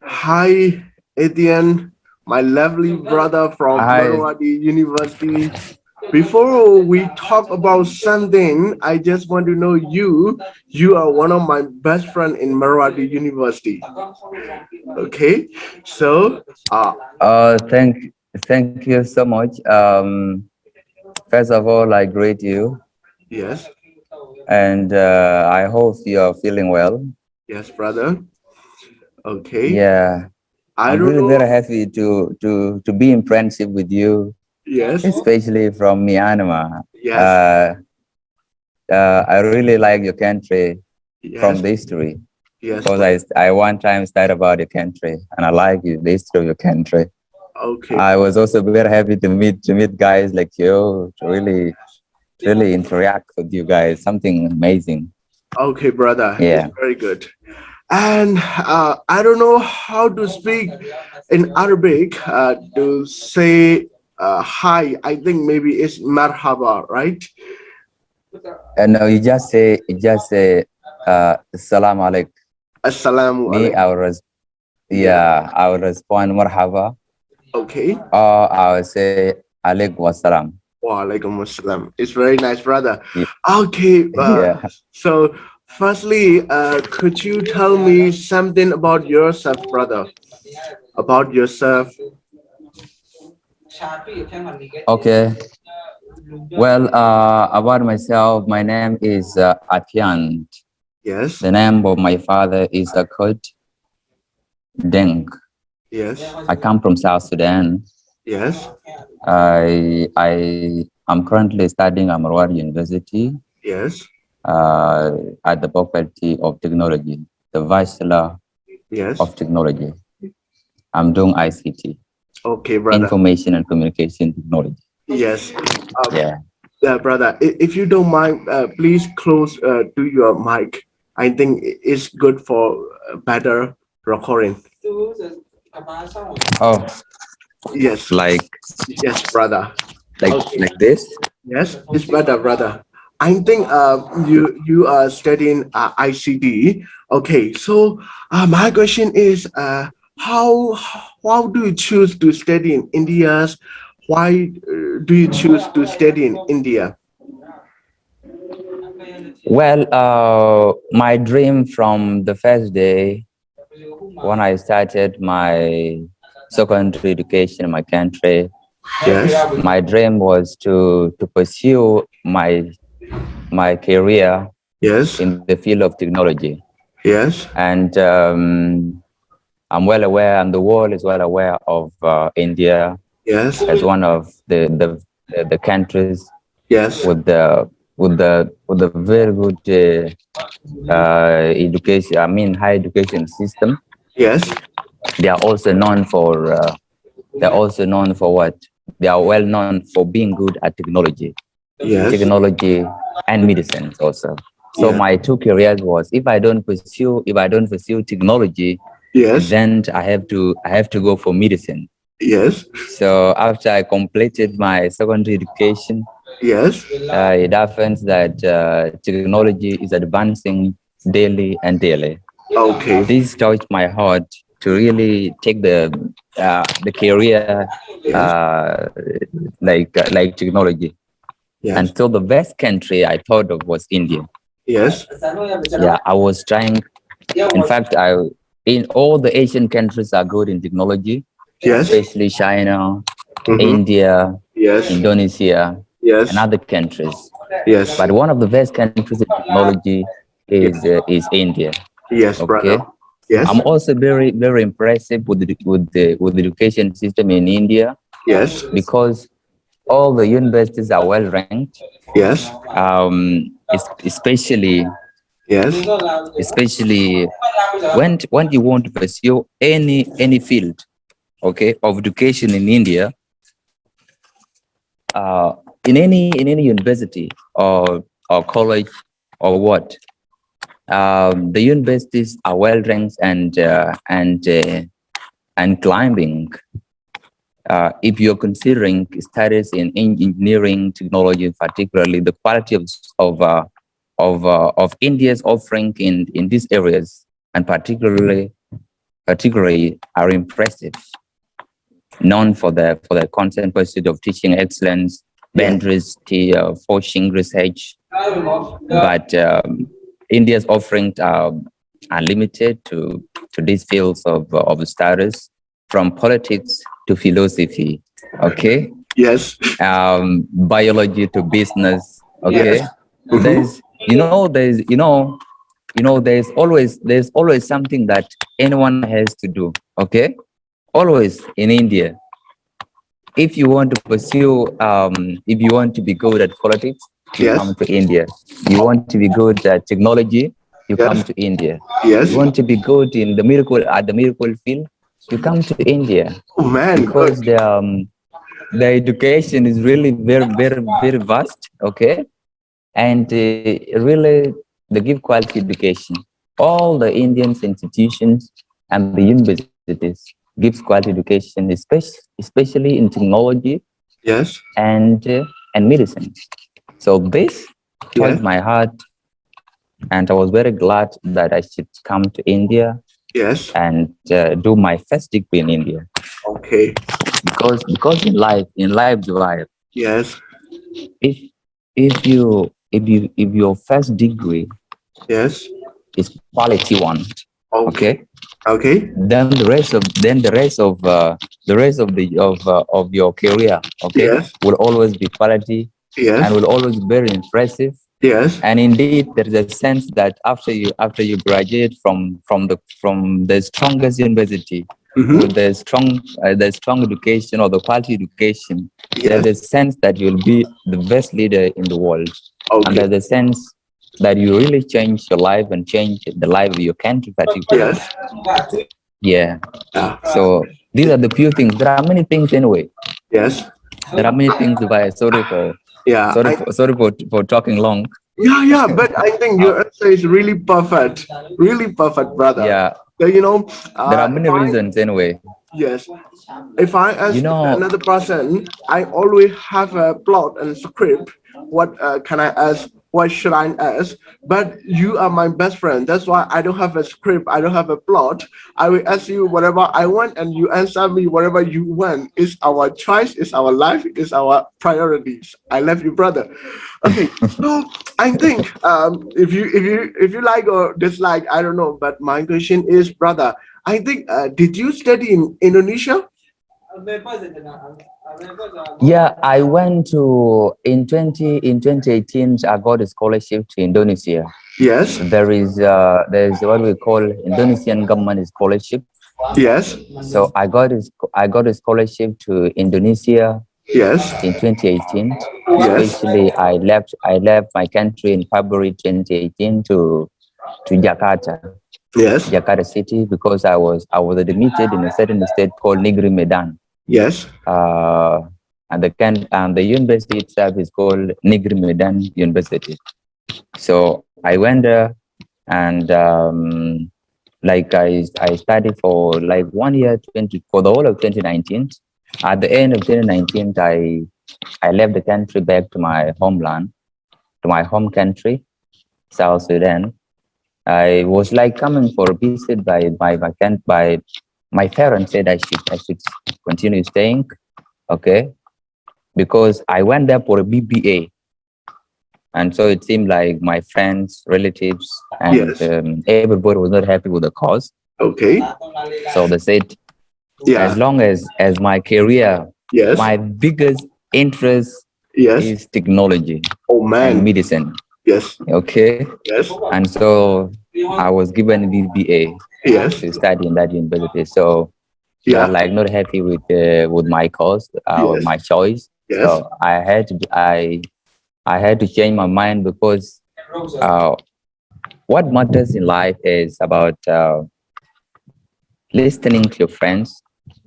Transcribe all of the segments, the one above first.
Hi, Athyan, my lovely brother from Hi. Marwadi University. Before we talk about something, I just want to know you. You are one of my best friend in Marwadi University. Okay, so Thank you so much. First of all, I greet you, yes, and I hope you are feeling well. yes, brother. Okay, Yeah, I I'm don't really know. very happy to be in friendship with you, Yes, especially from Myanmar. yes, Uh, I really like your country from yes, the history yes, because brother. I one time studied about your country, and I like you, the history of your country. Okay, I was also very happy to meet guys like you, to really interact with you guys. Something amazing. okay, brother. It's Yeah. very good. And I don't know how to speak in Arabic to say hi. I think maybe it's marhaba, right? And no, you just say salam alaikum. Assalamu Me, alaikum. Yeah. I will respond marhaba, Okay. or I will say alaikum wassalam. Wa alaikum assalam. It's very nice, brother. Ye- Okay. Yeah. So, firstly, could you tell me something about yourself, brother? About yourself? Okay. Well, about myself, my name is Athyan. Yes. The name of my father is Akot, Deng. Yes. I come from South Sudan. Yes. I'm currently studying at Marwadi University Yes. uh, at the Faculty of Technology, the Bachelor Yes. of Technology. I'm doing ICT, Okay, brother. Information and Communication Technology. Yes. Um, Yeah. brother, if you don't mind, please close to your mic. I think it's good for better recording. Oh, Yes, like yes, brother. Okay. like this? Yes, it's better, brother. I think you are studying ICD. Okay, so my question is how how do you choose to study in India? Why do you choose to study in India? Well, my dream from the first day when I started my secondary education in my country, Yes, my dream was to pursue my career yes, in the field of technology. yes, And I'm well aware, and the world is well aware of India yes, as one of the countries yes, with the very good education. I mean, high education system. yes, They are also known for what? They are well known for being good at yes, technology and medicine also. So yes, my two careers was if I don't pursue technology, yes, then I have to go for medicine. yes, So after I completed my secondary education, yes. it happens that technology is advancing daily and daily. Okay. This touched my heart to really take the career Yes, uh, like technology. And yes, so the best country I thought of was India. yes, Yeah, I was trying. In fact, I in all the Asian countries are good in technology, yes. especially China, Mm-hmm. India, Yes, Indonesia, and yes, other countries. yes, But one of the best countries in technology is India. yes, brother. Okay, Yes, I'm also very impressive with the education system in India yes, because all the universities are well ranked. yes, Especially yes, especially when you want to pursue any field, okay, of education in India, uh, in any university or college or what, the universities are well ranked and climbing. If you're considering studies in engineering technology, particularly the quality of India's offering in these areas, and particularly particularly are impressive, known for their constant pursuit of teaching excellence, Yes. boundaries, forcing research. But India's offerings are unlimited to these fields of studies, from politics to philosophy, okay, Yes. biology to business, Yes. okay. Mm-hmm. There's there's always something that anyone has to do, okay, always in India. If you want to pursue, if you want to be good at politics, you Yes. come to India. You want to be good at technology, you come Yes. to India. You Yes. want to be good in the miracle field, you come to India, Oh man, good. because the education is really very, very, very vast, okay, and really they give quality education. All the Indian institutions and the universities gives quality education, especially in technology Yes. and medicine. So this touched Yes. my heart, and I was very glad that I should come to India Yes. and do my first degree in India. Okay. Because in life, Zubair, Yes. if if your first degree Yes. is quality one, Okay. okay, Okay. then the rest of your career, okay, Yes. will always be quality and Yes. will always be very impressive. Yes. And indeed, there is a sense that after you graduate from the strongest university Mm-hmm. with the strong education or the quality education, there's Yes. a sense that you'll be the best leader in the world, and Okay. there's a sense that you really change your life and change the life of your country particularly. Yes. Yeah. Yeah. So these are the few things. There are many things anyway. Yes. There are many things. By sorry for Yeah. sorry for sorry for talking long. Yeah, yeah, but I think Uh, your answer is really perfect, brother. yeah. So, There are if many I reasons anyway. yes, if I You ask know, another person, I always have a plot and script. What can I ask? What should I ask? But you are my best friend. That's why I don't have a script. I don't have a plot. I will ask you whatever I want, and you answer me whatever you want. It's our choice. It's our life. It's our priorities. I love you, brother. Okay, so I think if you like or dislike, I don't know. But my question is, brother, I think did you study in Indonesia? yeah, I went to in 2018. I got a scholarship to Indonesia. Yes. There's what we call Indonesian government scholarship. Yes. So I got a scholarship to Indonesia Yes. in 2018. Yes. Especially, I left my country in February 2018 to Yes. Jakarta city, because I was admitted in a certain state called Negeri Medan. Yes. Uh, and the university itself is called Negeri Medan University. So I went there, and I studied for like 1 year, for the whole of 2019. At the end of 2019, I left the country back to my homeland, to my home country, South Sudan. I was like coming for a visit by my parents said I should continue staying, okay, because I went there for a BBA, and so it seemed like my friends, relatives, and Yes. everybody was not happy with the cause. Okay. So they said, as Yeah. long as my career, Yes. my biggest interest Yes. is technology Oh and man. medicine, Yes. okay, Yes. and so I was given BBA Yes. to study in that university. So they were Yeah. like not happy with my course, Yes. my choice. Yes. So I had to change my mind, because uh, what matters in life is about listening to your friends,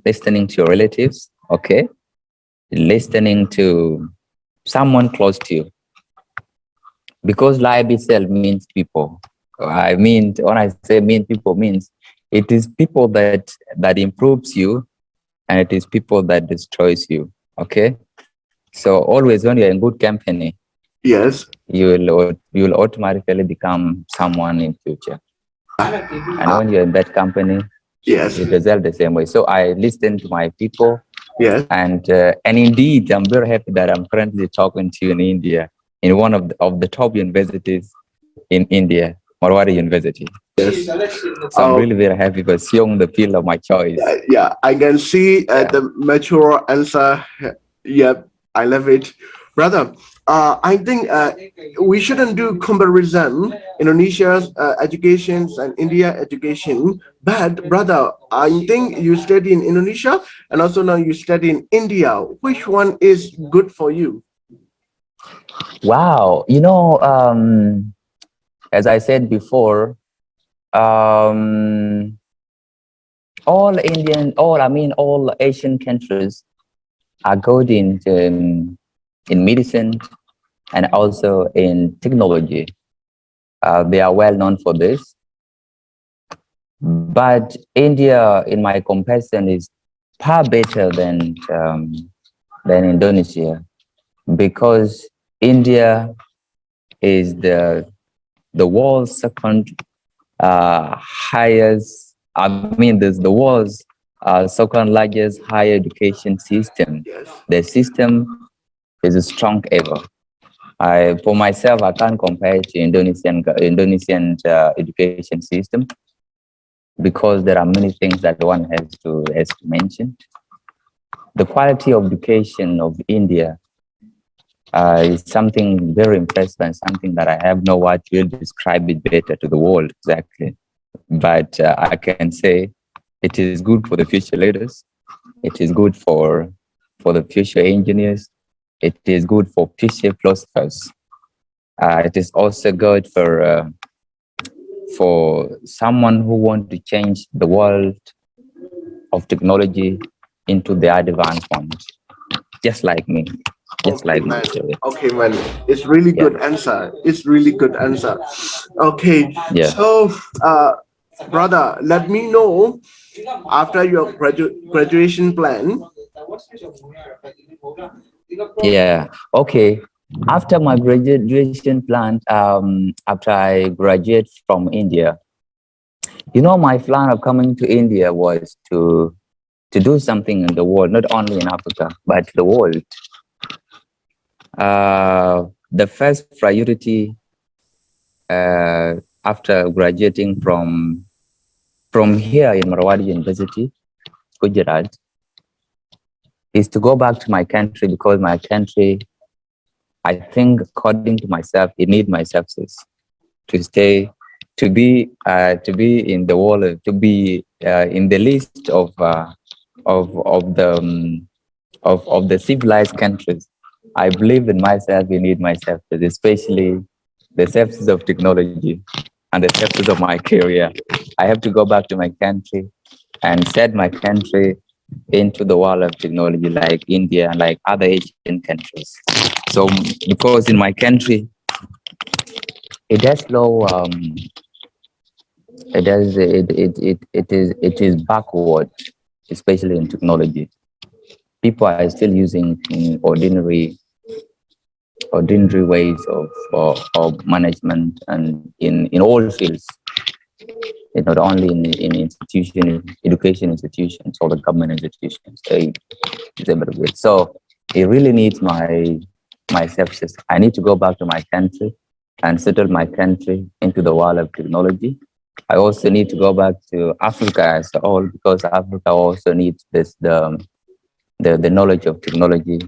listening to your relatives, okay, listening to someone close to you, because life itself means people. I mean, when I say mean people, means it is people that improves you, and it is people that destroys you, okay. So always when you're in good company, Yes. you will automatically become someone in future. And when you're in bad company, Yes. It result the same way. So I listen to my people, Yes. and indeed, I'm very happy that I'm currently talking to you in India, in one of the top universities in India, Marwadi University. Yes. So I'm really very happy pursuing the field of my choice. Yeah, I can see Yeah. the mature answer. Yep, I love it, brother. I think we shouldn't do comparison Indonesia's education and India education. But brother, I think you study in Indonesia and also now you study in India. Which one is good for you? Wow. As I said before, um, all Asian countries are good in medicine and also in technology. They are well known for this. But India, in my comparison, is far better than Indonesia, because India is the world's second highest. I mean, there's the world's second largest higher education system. Yes. The system is strong ever. For myself, I can't compare it to Indonesian education system, because there are many things that one has to mention. The quality of education of India is something very impressive and something that I have no word to describe it better to the world exactly. But I can say it is good for the future leaders. It is good for the future engineers. It is good for future philosophers. It is also good for someone who wants to change the world of technology into the advanced one, just like me, just Okay, like me. man. Actually. Okay, man. It's really Yeah, good answer. It's really good answer. Okay, yeah. so brother, let me know after your graduation plan. Yeah. Okay. After my graduation plan, after I graduate from India, my plan of coming to India was to do something in the world, not only in Africa, but the world. The first priority after graduating from here in Marwadi University, Gujarat, is to go back to my country, because my country, I think, according to myself, it needs my success to stay, to be in the world, to be in the list of the civilized countries. I believe in myself. We need my success, especially the success of technology and the success of my career. I have to go back to my country and set my country into the world of technology, like India, like other Asian countries. So, because in my country, it has low, it is backward, especially in technology. People are still using ordinary ways of management, and in all fields, not only education institutions or the government institutions. It's everywhere. So it really needs my services. I need to go back to my country and settle my country into the world of technology. I also need to go back to Africa as a whole, because Africa also needs the knowledge of technology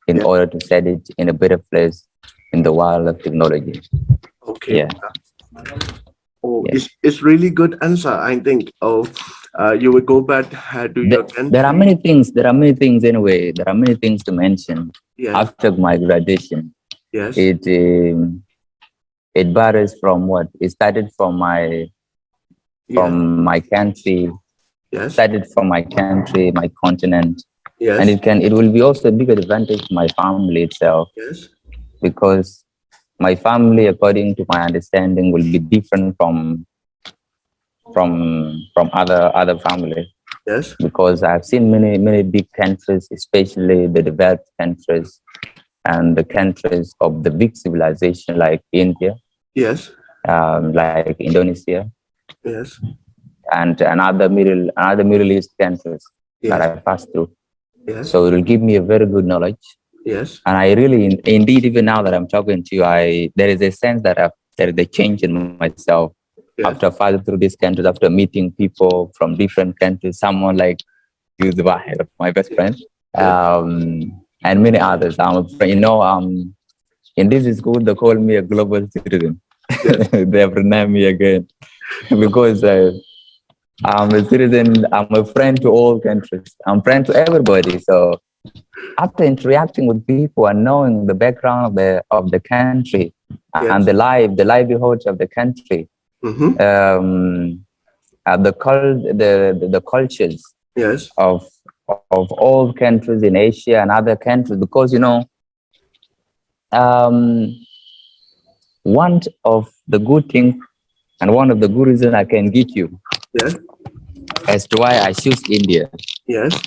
in Yeah. order to set it in a better place in the world of technology. Okay. Yeah, Oh, yeah. it's really good answer. I think. Oh, you will go back to your There are country. many things. There are many things anyway. There are many things to mention. Yes. After my graduation, Yes. it it varies from what it started Yes. from my country, Yes. started from my country, my continent, and Yes. it will be also a big advantage to my family itself, Yes. because my family, according to my understanding, will be different from other families, Yes. because I've seen many big countries, especially the developed countries and the countries of the big civilization like India, Yes. like Indonesia, Yes. and another Middle East countries that Yes. I passed through. Yes. So it will give me a very good knowledge. Yes. And I really, indeed, even now that I'm talking to you, there is a sense that there is a change in myself after Yes. passing through these countries, after meeting people from different countries, someone like you, Zubair, my best friend, Yes. and many others. I'm a friend, in this school, they call me a global citizen. Yes. They have renamed me again because I'm a citizen, I'm a friend to all countries, I'm friend to everybody. So after interacting with people and knowing the background of the country and Yes. the livelihoods of the country, Mm-hmm. the cultures Yes. of all countries in Asia and other countries, because um, one of the good things and one of the good reasons I can give you Yes. as to why I choose India Yes.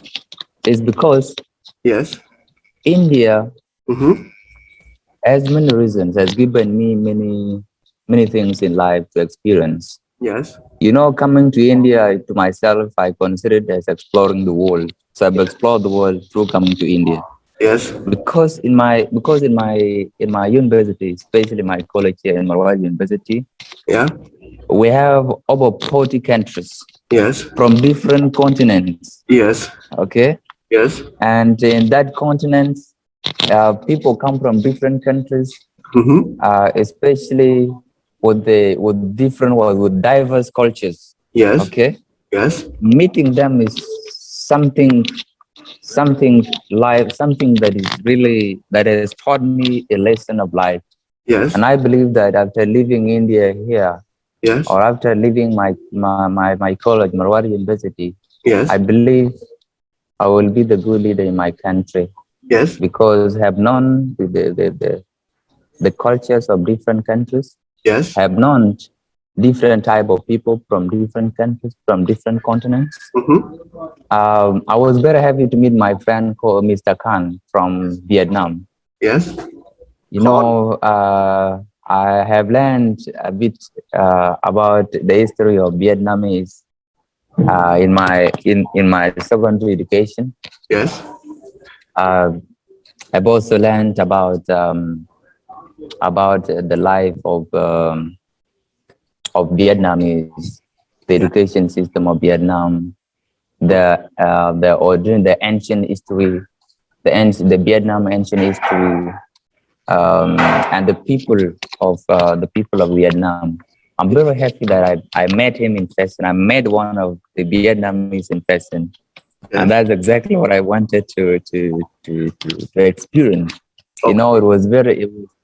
is because Yes. India Mm-hmm. has many reasons, has given me many things in life to experience. Yes. Coming to India to myself, I consider it as exploring the world. So I've explored the world through coming to India. Yes. Because in my university, especially my college here in Marwadi University, Yeah. we have over 40 countries Yes. from different continents. Yes. Okay, Yes. and in that continent, people come from different countries, Mm-hmm. especially with diverse cultures. Yes. Okay, Yes. meeting them is something something that has taught me a lesson of life. And Yes. I believe that after leaving India here, Yes. or after leaving my college, Marwadi University, I Yes. believe I will be the good leader in my country Yes. because have known the cultures of different countries, Yes. have known different type of people from different countries, from different continents. Mm-hmm. I was very happy to meet my friend called Mr. Khan from Vietnam. Yes. You Con. know, I have learned a bit about the history of Vietnamese in my secondary education. Yes. Uh, I've also learned about the life of Vietnamese, the Yeah. education system of Vietnam, the ancient history, the Vietnam ancient history, and the people of Vietnam. I'm very happy that I met him in person. I met one of the Vietnamese in person, and that's Yes. exactly what I wanted to experience. Okay.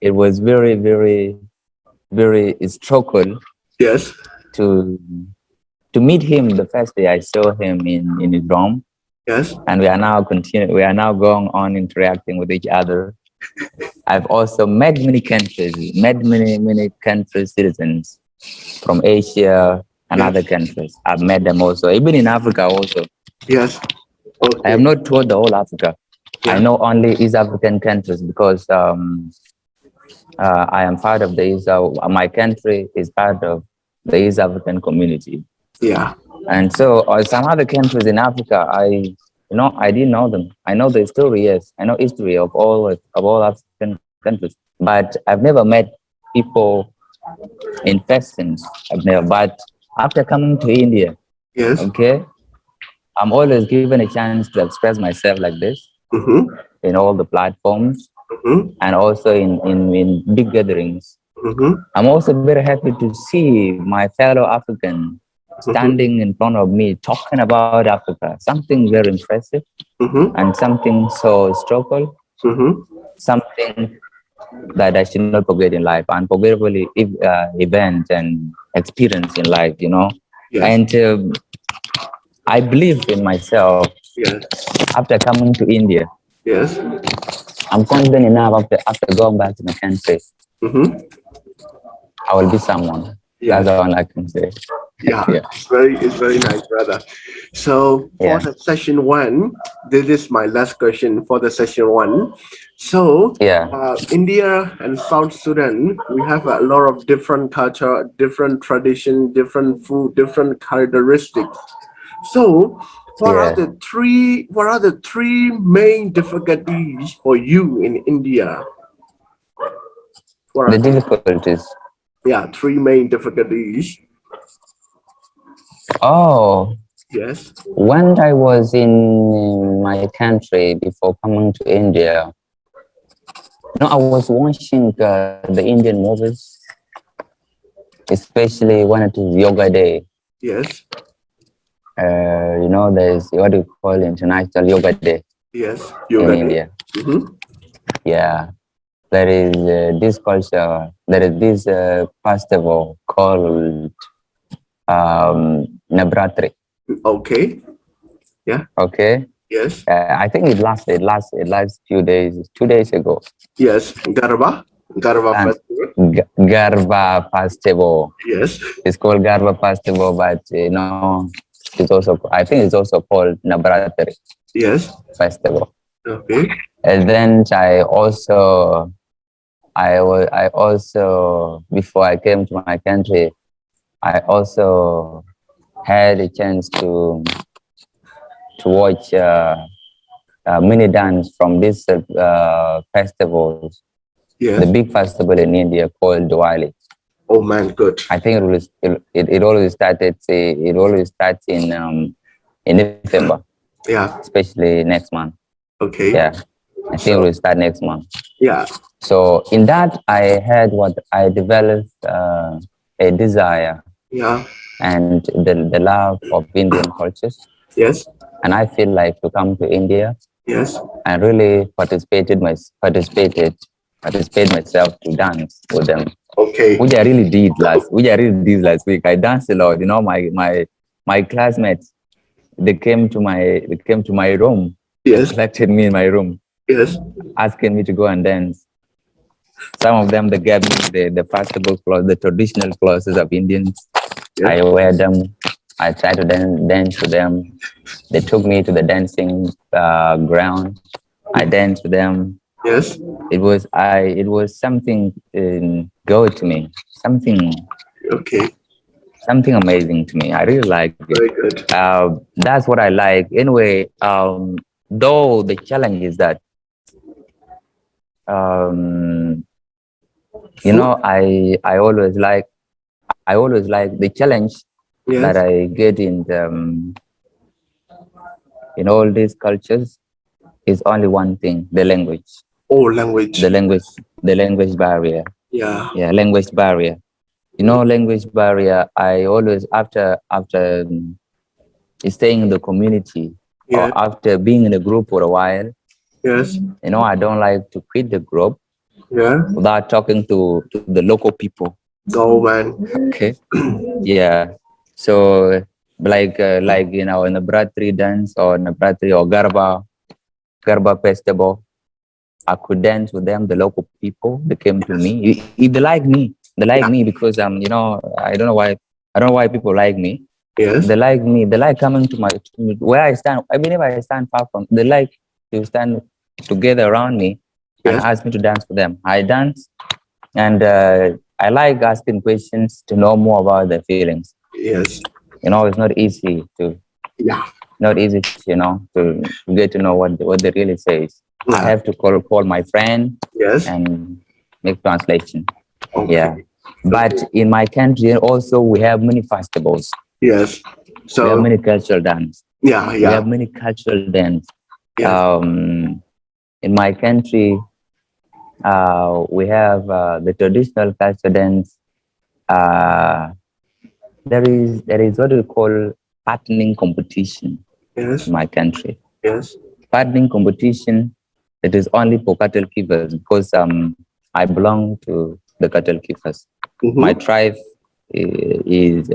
It was very struggle Yes. to to meet him the first day I saw him in his dorm, Yes. and we are now going on interacting with each other. I've also met many countries citizens from Asia and other Yes. countries. I've met them also, even in Africa also. Yes. I have Okay. not toured the whole Africa. I Yeah. know only East African countries because I am part of the my country is part of the East African community. Yeah. And so some other countries in Africa, I didn't know them. I know the story, yes. I know history of all African countries, but I've never met people in persons. I've never. But after coming to India, Yes. okay, I'm always given a chance to express myself like this Mm-hmm. in all the platforms Mm-hmm. and also in big gatherings. Mm-hmm. I'm also very happy to see my fellow African Mm-hmm. standing in front of me talking about Africa, something very impressive Mm-hmm. and something so struggle, Mm-hmm. something that I should not forget in life, unforgettable event and experience in life. Yes. And I believe in myself Yes. after coming to India. Yes. I'm confident enough after going back to my country, Mm-hmm. I will be someone. That's Yes. all I can say. Yeah, Yeah, it's very nice, brother. So for yeah, the session one, this is my last question for the session one. So yeah, India and South Sudan, we have a lot of different culture, different tradition, different food, different characteristics. So yeah. what are the three main difficulties for you in India? What The are they? difficulties. Yeah, three main difficulties. Oh, Yes, when I was in my country before coming to India, I was watching the Indian movies, especially when it is Yoga Day. yes, There's what we call International Yoga Day yes. in Yoga day. India. Mm-hmm. Yeah, there is this culture, there is this festival called Navratri. Okay. Yeah. Okay, Yes. I think it lasts few days, 2 days ago. Yes. Garba. Garba And festival. Garba festival. Yes. It's called Garba festival, but it's also I think it's also called Navratri Yes. festival. Okay. And then I also before I came to my country, I also had a chance to watch mini dance from this festivals, the Yes. big festival in India called Diwali. Oh man, good. I think it always started. It always starts in November, Yeah. especially next month. Okay. Yeah, I think it So will start next month. yeah. So in that, I developed a desire Yeah. and the love of Indian cultures, Yes. and I feel like to come to India Yes. and really participate myself to dance with them, Okay. which I really did last week. I danced a lot. My classmates, they came to my room and Yes. collected me in my room, Yes. asking me to go and dance. Some of them, they gave me the festival clothes, the traditional clothes of Indians. Yes. I wear them. I try to dance to them. They took me to the dancing ground. I danced with them. Yes. It was something good to me, Okay. something amazing to me. I really like it. Very good. That's what I like. Anyway, though the challenge is that um, Food. I always like the challenge that Yes. I get in all these cultures is only one thing: the language, Oh, language. the language barrier. Yeah. Yeah, language barrier. Language barrier. I always after staying in the community or Yes. after being in a group for a while, Yes. I don't like to quit the group Yeah. without talking to the local people. Oh man. Okay. Yeah. So like in the Bratri dance or Nabratri or Garba festival, I could dance with them, the local people. They came to Yes. me. If they like me, they like Yeah. me because I don't know why people like me. Yes. They like me. They like coming where I stand. Even if I stand far from, they like to stand together around me and Yes. ask me to dance with them. I dance, and I like asking questions to know more about their feelings. Yes. It's Yeah. not easy, to get to know what they really says. I Yeah. have to call my friend Yes. and make translation. Okay. Yeah. But Okay. in my country also we have many festivals. Yes. We have So many cultural dance. yeah. We Yeah. have many cultural dance. Yes. In my country, we have the traditional culture dance. Uh, there is what we call partnering competition in Yes. my country. Yes. Partnering competition, it is only for cattle keepers because I belong to the cattle keepers. My Mm-hmm. tribe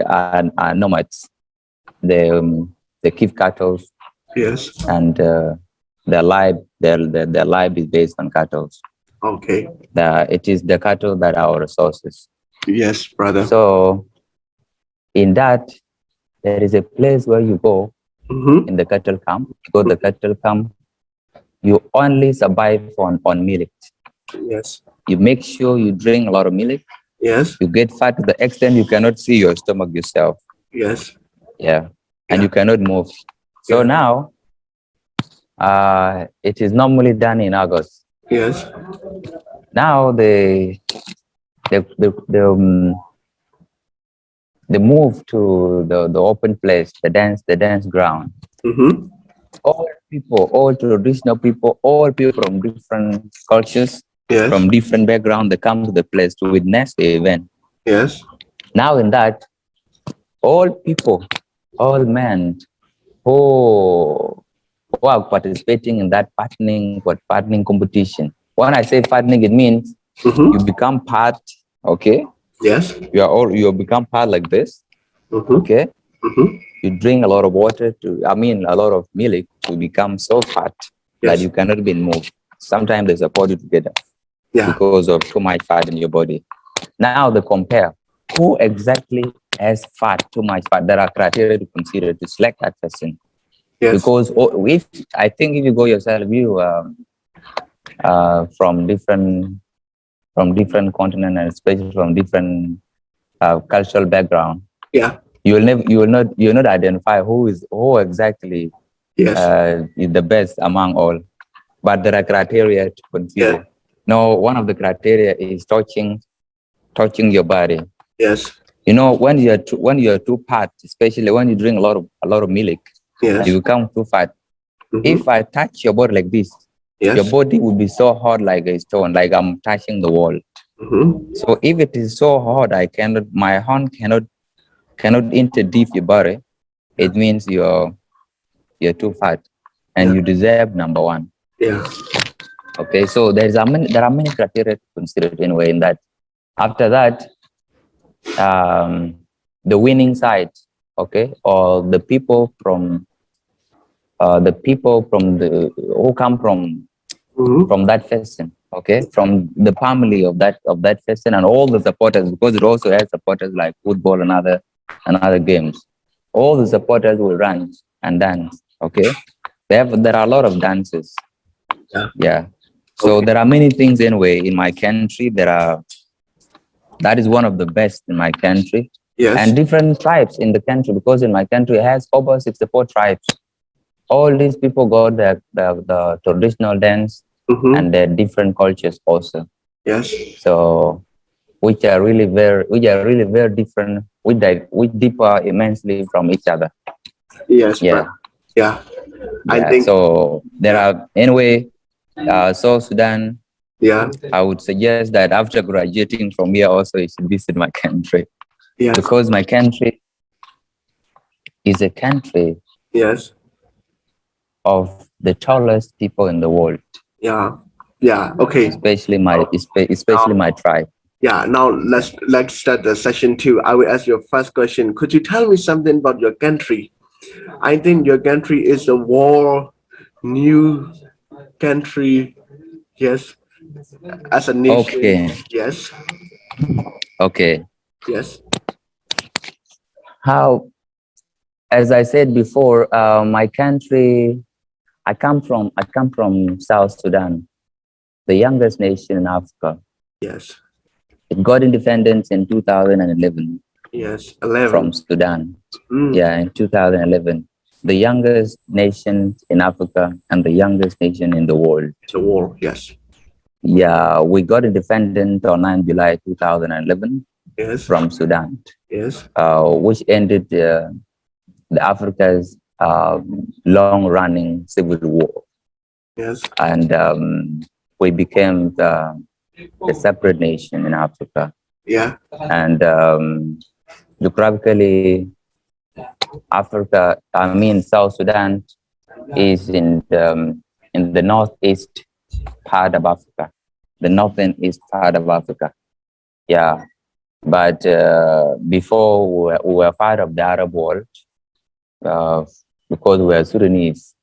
are nomads. They keep cattle, Yes. and their life is based on cattle. Okay. It is the cattle that are our resources. Yes, brother. So In that, there is a place where you go Mm-hmm. in the cattle camp. You go to the cattle camp, you only survive on milk. Yes. You make sure you drink a lot of milk. Yes. You get fat to the extent you cannot see your stomach yourself. Yes. Yeah. And Yeah. you cannot move. So Yeah. now, it is normally done in August. Yes. Now they move to the open place, the dance ground. Mm-hmm. All traditional people, all people from different cultures, Yes. from different background, they come to the place to witness the event. Yes. Now in that, all people, all men who are participating in that partnering competition. When I say partnering, it means you Mm-hmm. become part, okay? Yes. You become part like this, Mm-hmm. okay? Mm-hmm. You drink a lot of water a lot of milk to become so fat that Yes. you cannot be moved. Sometimes they support you together Yeah. because of too much fat in your body. Now they compare who exactly has fat, too much fat. There are criteria to consider to select that person. Yes. Because if I think if you go yourself, you from different continent and especially from different cultural background, Yeah. you will not identify who exactly Yes. is the best among all. But there are criteria to Yeah. consider. Now, one of the criteria is touching your body. Yes. You know, when you are too fat, especially when you drink a lot of milk, Yes. you become too fat. Mm-hmm. If I touch your body like this, your Yes. body will be so hot like a stone, like I'm touching the wall. Mm-hmm. So if it is so hot, my hand cannot enter deep your body. Yeah. It means you're too fat, and Yeah. you deserve number one. Yeah. Okay, so there are many criteria to consider anyway. In that, after that, um, the winning side, okay, or the people from the who come Mm-hmm. from that person, okay, from the family of that person and all the supporters, because it also has supporters like football and other games. All the supporters will run and dance, okay. There are a lot of dances, Yeah. yeah. So Okay. there are many things anyway in my country. That is one of the best in my country, Yes. and different tribes in the country, because in my country it has over 64 tribes. All these people got the traditional dance Mm-hmm. and their different cultures also. Yes. So which are really very different, which differ immensely from each other. Yes, Yeah, brother. Yeah. I yeah. think. So there Yeah. are anyway. South Sudan, Yeah. I would suggest that after graduating from here, also you should visit my country, Yes. because my country is a country Yes. of the tallest people in the world, Yeah. Yeah. Okay. especially my tribe. Yeah. Now Yeah. let's start the session two. I will ask your first question. Could you tell me something about your country? I think your country is a war new country. Yes. As a nation. Okay. Yes. Okay. Yes. How, as I said before, my country, I come from South Sudan, the youngest nation in Africa. Yes. It got independence in 2011 Yes. from 11. Sudan. Mm. Yeah, in 2011, the youngest nation in Africa and the youngest nation in the world. The war. Yes. Yeah, we got independent on 9 July 2011 Yes. from Sudan, Yes. which ended the Africa's long-running civil war, Yes. and we became a separate nation in Africa. Yeah. And geographically, South Sudan is in the northeast part of Africa, the northern east part of Africa. Yeah, but before we were part of the Arab world, uh, because we are Sudanese,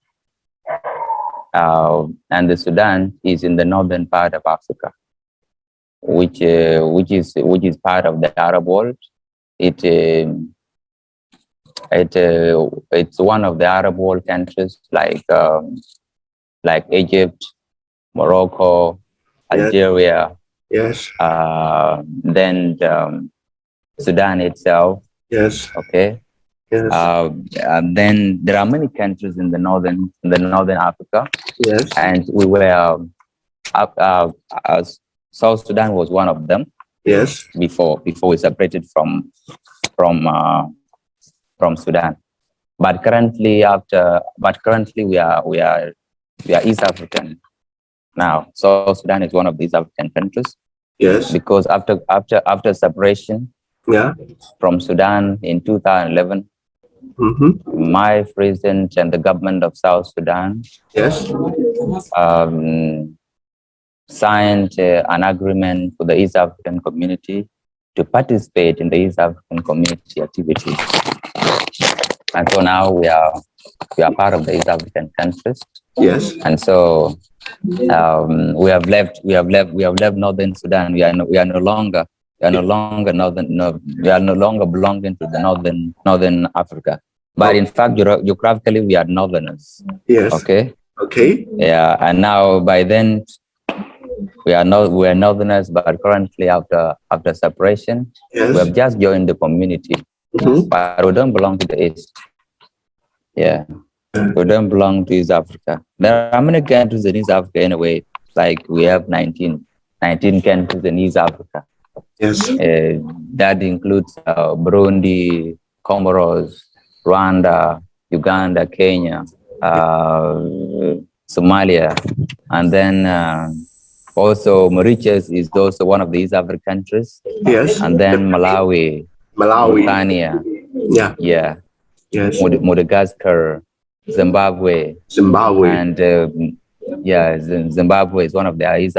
and the Sudan is in the northern part of Africa, which is part of the Arab world. It It's one of the Arab world countries like Egypt, Morocco, Yes. Algeria, Yes. then Sudan itself. Yes. Okay. Yes. Then there are many countries in the northern Africa, Yes. and we were uh, South Sudan was one of them Yes. before we separated from uh, from Sudan. But currently we are East African now. South Sudan is one of these African countries Yes. because after separation Yeah. from Sudan in 2011, Mm-hmm. my president and the government of South Sudan Yes. um, signed an agreement for the East African community to participate in the East African community activities. And so now we are part of the East African countries. Yes. And so we have left northern Sudan. We are no longer belonging to the northern Africa. But Oh. in fact, geographically, we are northerners. Yes. Okay. Okay. Yeah. And now by then we are northerners, but currently after separation, we Yes. have just joined the community, Mm-hmm. but we don't belong to the East. Yeah. We don't belong to East Africa. There are many countries in East Africa anyway. Like we have 19 countries in East Africa. Yes. That includes Burundi, Comoros, Rwanda, Uganda, Kenya, Somalia, and then also Mauritius is also one of the East African countries, Yes. and then Malawi, Malawi. Mauritania, Yeah. yeah, Yes. Madagascar, Zimbabwe, Zimbabwe. and Zimbabwe is one of the East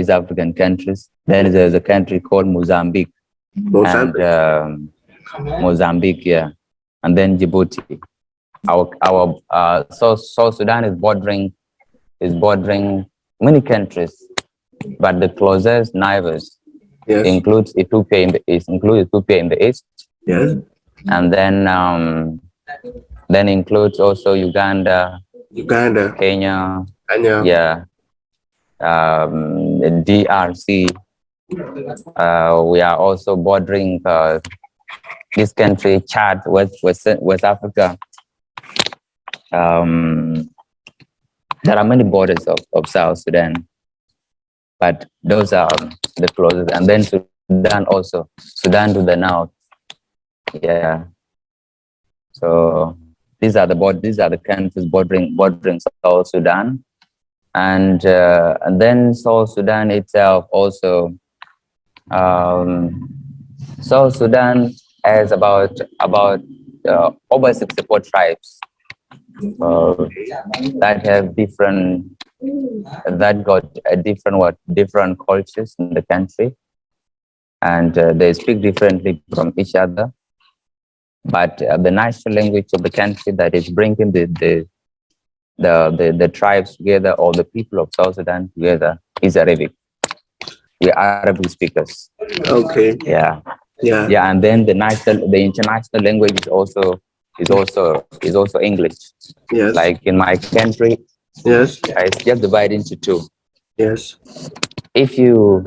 African countries. Then there's a country called Mozambique, Mozambique. and Mozambique, yeah, and then Djibouti. Our South Sudan is bordering many countries, but the closest neighbors Yes. includes Ethiopia in the east, Yes. and then includes also Uganda, Uganda. Kenya, Kenya. yeah, DRC. We are also bordering this country, Chad, West Africa. There are many borders of South Sudan, but those are the closest. And then Sudan also, Sudan to the north. Yeah. So these are the countries bordering South Sudan, and then South Sudan itself also. South Sudan has about over 64 tribes that have different cultures in the country, and they speak differently from each other. But the national language of the country that is bringing the tribes together, or the people of South Sudan together, is Arabic. We are Arabic speakers. Okay. Yeah. Yeah. Yeah, and then the international language is also English. Yes. Like in my country, Yes. it's just divided into two. Yes. If you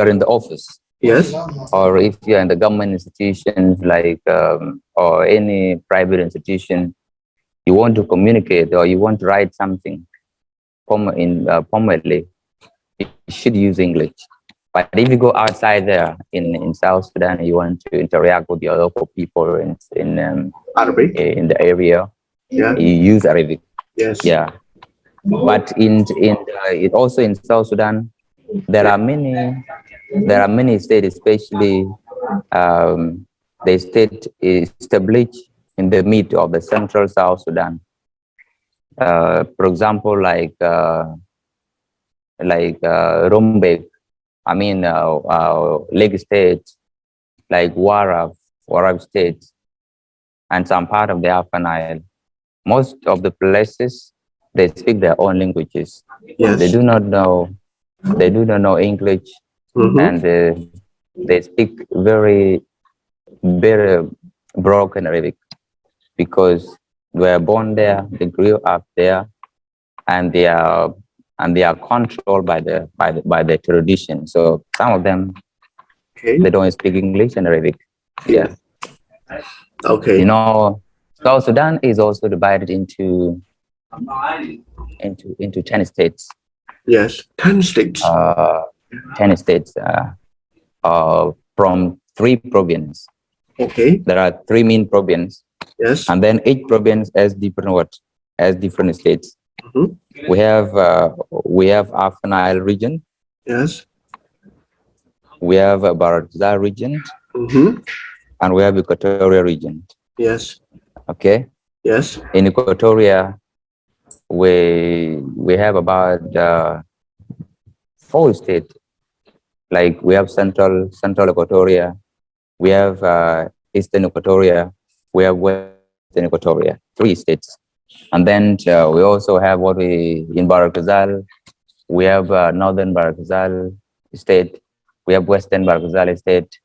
are in the office, Yes. or if you are in the government institutions, like or any private institution, you want to communicate or you want to write something formally, you should use English. But if you go outside there in South Sudan, and you want to interact with your local people Arabic. in the area, Yeah. you use Arabic. Yes. Yeah. But also in South Sudan, there are many states, especially the state established in the mid of the central South Sudan. For example, like Rumbek, Lake State, like Warab State, and some part of the Upper Nile. Most of the places, they speak their own languages. Yes. They do not know English, Mm-hmm. and they speak very, very broken Arabic because they were born there, they grew up there, and they are controlled by the tradition. So some of them Okay. they don't speak English and Arabic. Yeah. Yeah. Okay. You know, South Sudan is also divided into 10 states. Yes. 10 states. 10 states from 3 provinces. Okay. There are 3 main provinces, Yes. and then each province has different states. Mhm. We have Afan region, Yes. we have a Barakzal region, Mm-hmm. and we have Equatoria region. Yes. Okay, Yes. in Equatoria, we have about 4 states. Like we have central Equatoria, we have eastern Equatoria, we have western Equatoria, 3 states. And then we also have in Barakzal, we have northern Barakzal state, we have western Barakzal state,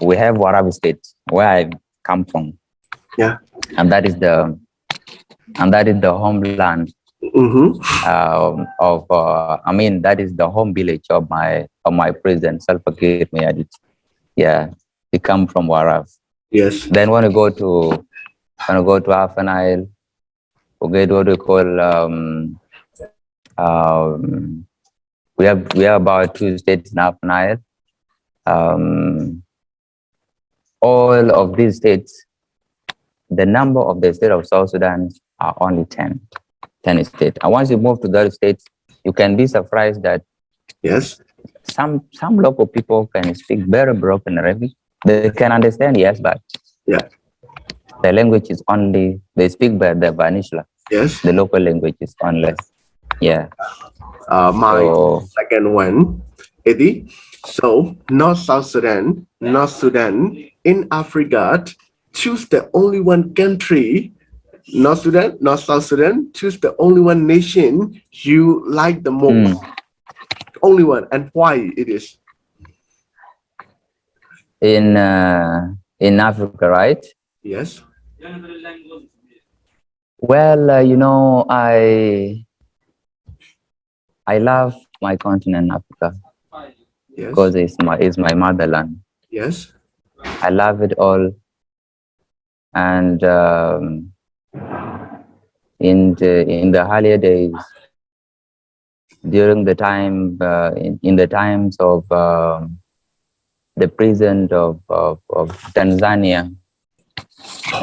we have Warabi state, where I come from. Yeah. And that is the homeland Mm-hmm. that is the home village of my president, 𝗕𝗶𝘀𝗵𝗆. Yeah, he come from Warab. Yes. Then when you go to Afan, we get what we call we have about 2 states in Afan. All of these states, the number of the state of South Sudan are only 10 states. And once you move to those states, you can be surprised that Yes. some local people can speak very broken Arabic. They can understand, yes, but Yeah. the language is only, they speak by the Vanishla. Yes. The local language is only, yeah. My So, second one, Eddie. So, North Sudan in Africa, choose the only one country, North Sudan, North South Sudan, choose the only one nation you like the most. Only one, and why it is. in Africa, right? Yes. Well, I love my continent, Africa, because Yes. it's my motherland. Yes. I love it all, and in the earlier days, during the time in the times of the president of Tanzania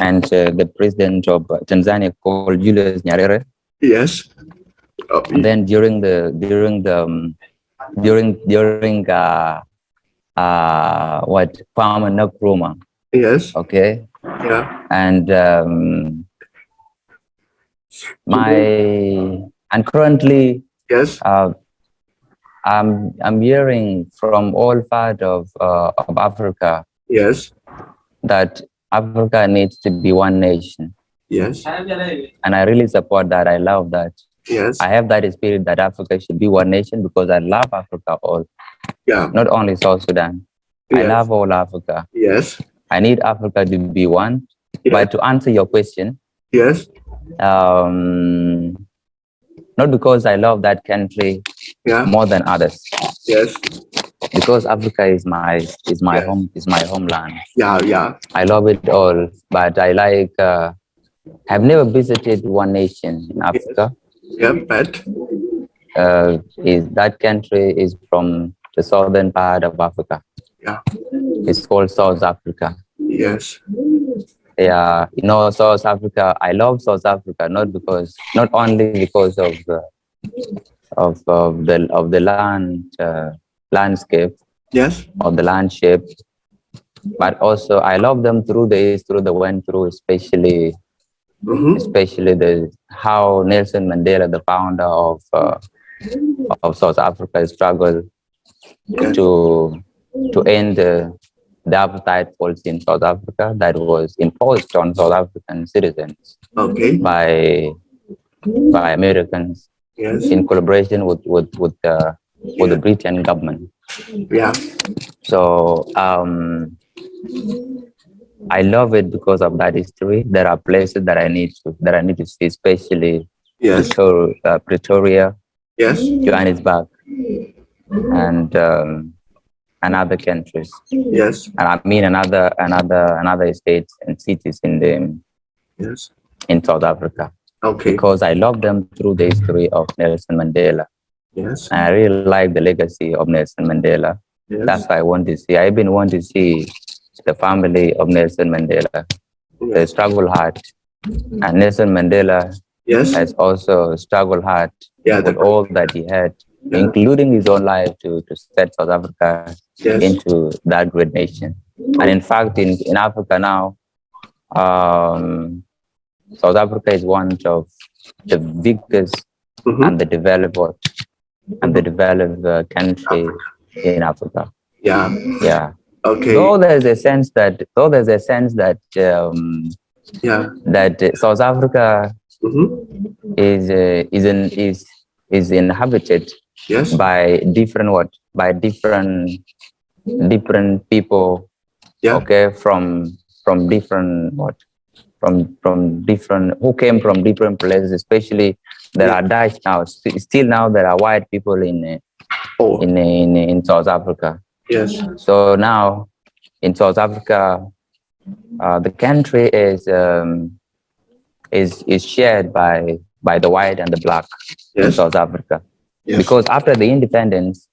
and the president of Tanzania called Julius Nyerere. Yes. And then during what Kwame Nkrumah. Yes. Okay. Yeah. And currently Yes. I'm hearing from all parts of Africa Yes. that Africa needs to be one nation. Yes. And I really support that. I love that. Yes. I have that spirit that Africa should be one nation because I love Africa all. Yeah. Not only South Sudan. I Yes. love all Africa. Yes. I need Africa to be one. Yeah. But to answer your question, Yes. not because I love that country Yeah. more than others. Yes. Because Africa is my Yes. homeland. Yeah. Yeah. I love it all, but I like. I've never visited one nation in Africa. Yeah. But Is that country is from the southern part of Africa. yeah. It's called South Africa. Yes. Yeah, South Africa. I love South Africa not only because of the landscape, Yes. of the land shape, but also I love them through the went through, especially how Nelson Mandela, the founder of South Africa, struggled Yes. to end the apartheid policy in South Africa that was imposed on South African citizens Okay. by Americans Yes. in collaboration with the British government. Yeah. So I love it because of that history. There are places that I need to see, especially Yes. Pretoria, Yes. Johannesburg, and other countries. Yes. And I mean another states and cities Yes. in South Africa, Okay. because I love them through the history of Nelson Mandela. Yes. And I really like the legacy of Nelson Mandela. That's Yes. why I want to see. I even want to see the family of Nelson Mandela. They Yes. struggle hard, and Nelson Mandela Yes. has also struggled hard Yeah. with all that he had, Yeah. including his own life, to set South Africa Yes. into that great nation. And in Oh. fact, in Africa now, South Africa is one of the biggest and Mm-hmm. the Mm-hmm. developed country Africa. in Africa. Yeah. Yeah. Okay. Though Yeah. South Africa Mm-hmm. is inhabited Yes. by different people, Yeah. okay, from different from different who came from different places. Especially there Yeah. are Dutch now. Still now there are white people Oh. in South Africa. Yes. So now in South Africa, the country is shared by the white and the black in Yes. South Africa, Yes. because Yeah. after the independence,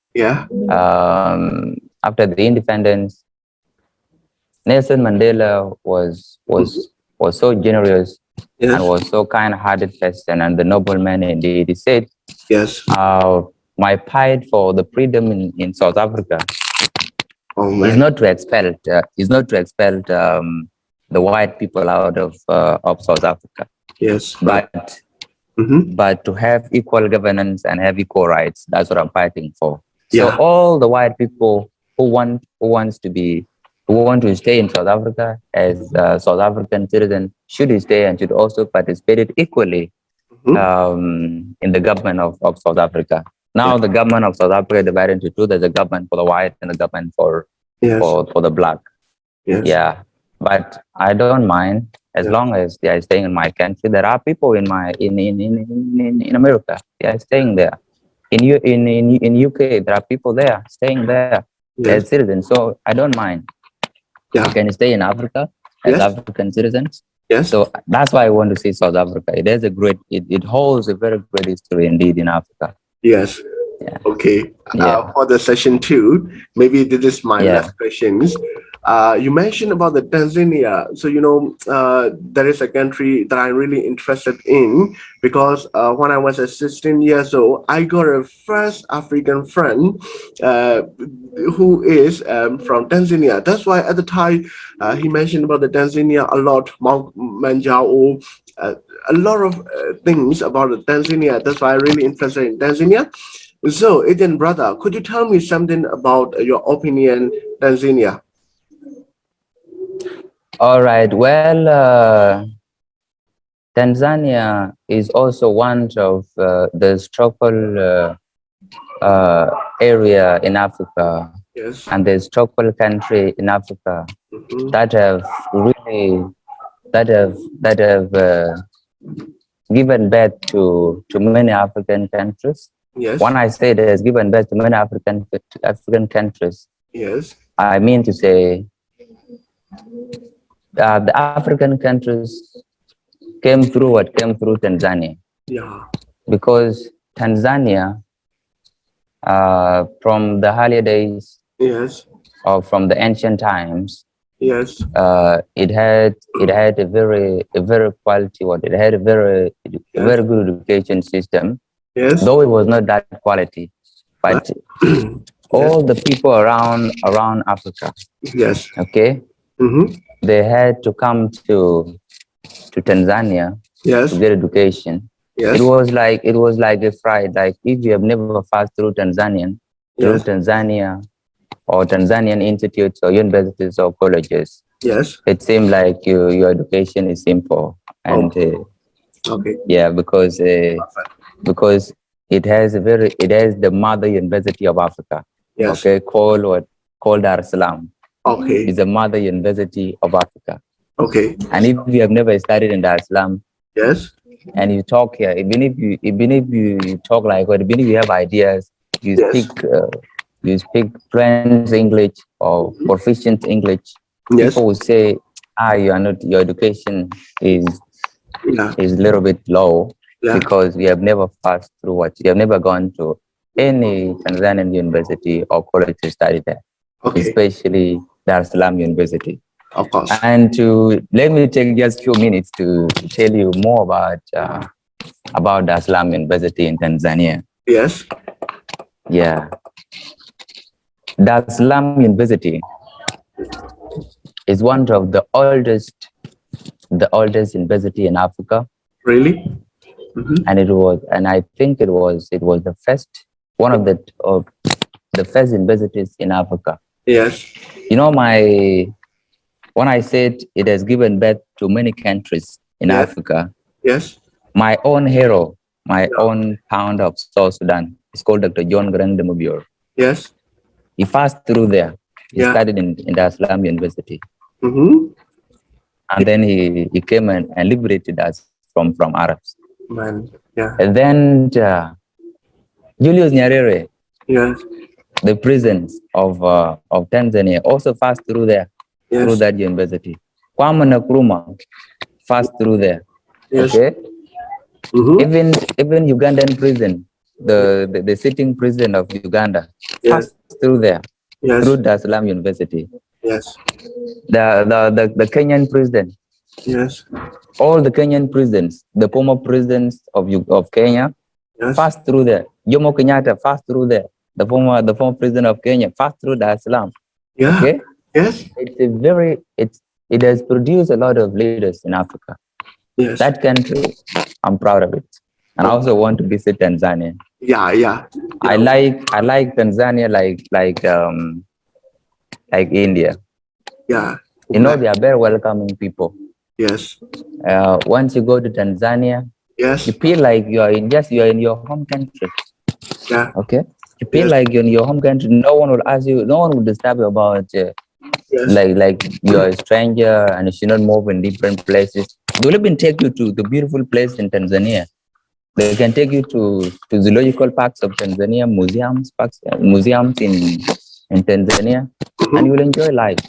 Nelson Mandela Mm-hmm. was so generous and Yes. was so kind-hearted person and the nobleman indeed. He said, Yes. uh, "My fight for the freedom in South Africa Oh is man. not to expel the white people out of South Africa, Yes. Right. Mm-hmm. but to have equal governance and have equal rights. That's what I'm fighting for. So Yeah. all the white people who want to stay in South Africa as South African citizens should stay and should also participate equally Mm-hmm. in the government of South Africa. Yeah. Now the government of South Africa is divided into two. There's a government for the white and a government Yes. for the black. Yes. Yeah, but I don't mind as Yeah. long as they are staying in my country. There are people in America. They are staying there. In UK, there are people there staying there as Yes. citizens. So I don't mind. They Yeah. can stay in Africa as Yes. African citizens. Yes. So that's why I want to see South Africa. It holds a very great history indeed in Africa. Yes. Yeah, Okay. yeah, For the session two, maybe this is my yeah. last questions. You mentioned about the Tanzania. So there is a country that I'm really interested in because when I was 16 years old, I got a first African friend uh, who is from Tanzania. That's why at the time he mentioned about the Tanzania a lot, Mount Manjao, uh, a lot of things about the Tanzania. That's why I'm really interested in Tanzania. So, Eden brother, could you tell me something about your opinion, Tanzania? All right. Well, Tanzania is also one of the struggle area in Africa, Yes. and the struggle country in Africa Mm-hmm. that have really that have given birth to many African countries. Yes. When I say it has given birth to many African countries, Yes. I mean to say the African countries came through Tanzania, Yeah. because Tanzania, from the earlier days Yes. or from the ancient times, Yes. it had a very quality one. It had a Yes. very good education system, Yes. though it was not that quality. Right. But Yes. all the people around Africa, Yes. okay, Mm-hmm. they had to come to Tanzania to Yes. get education. It Yes. was like a fright. Like if you have never passed through Yes. Tanzania or Tanzanian institutes or universities or colleges, Yes. it seemed like your education is simple. Oh. And Okay. yeah, Perfect. because it has the mother university of Africa, Yes. okay, called Dar es Salaam. Okay. It's the mother university of Africa. Okay. And if you have never studied in Dar es Salaam Yes. and you talk here, even if you talk like, or even if you have ideas, you Yes. speak fluent English or proficient English, people Yes. will say, you are not, your education Yeah. is a little bit low Yeah. because you have never passed through you have never gone to any Tanzanian university or college to study there, Okay. especially Dar es Salaam University. Of course. And let me take just a few minutes to tell you more about Dar es Salaam University in Tanzania. Yes. Yeah, Dar es Salaam University is one of the oldest university in Africa, Really? Mm-hmm. and I think it was the first, one of the first universities in Africa. Yes. You know, when I said it has given birth to many countries in Yes. Africa, Yes. my own hero, my Yeah. own founder of South Sudan is called Dr. John Garang de Mobile. Yes. He passed through there. He Yeah. studied in Dar es Salaam University. Mm-hmm. And then he came and liberated us from Arabs. Man. Yeah. And then Julius Nyerere, Yes. the president of Tanzania, also passed through there, through Yes. that university. Kwame Nkrumah passed through there. Yes. Okay, Mm-hmm. even Ugandan president, the sitting president of Uganda, Yes. passed through there, through Yes. Dar es Salaam University. Yes. The Kenyan president, Yes. all the Kenyan presidents, the former presidents of Kenya, Yes. passed through there. Jomo Kenyatta passed through there. The former president of Kenya passed through Dar es Salaam. Yeah. Okay, Yes. it has produced a lot of leaders in Africa. Yes. That country, I'm proud of it, and I also want to visit Tanzania. Yeah. Yeah. I like Tanzania like India. Yeah. You know, they are very welcoming people. Yes. Once you go to Tanzania, Yes. you feel like you are in your home country. Yeah. Okay, you feel Yes. like you're in your home country. No one will ask you. No one will disturb you about Yes. like you're a stranger and you should not move in different places. They will even take you to the beautiful place in Tanzania. They can take you to zoological parks of Tanzania, museums in Tanzania, and you will enjoy life.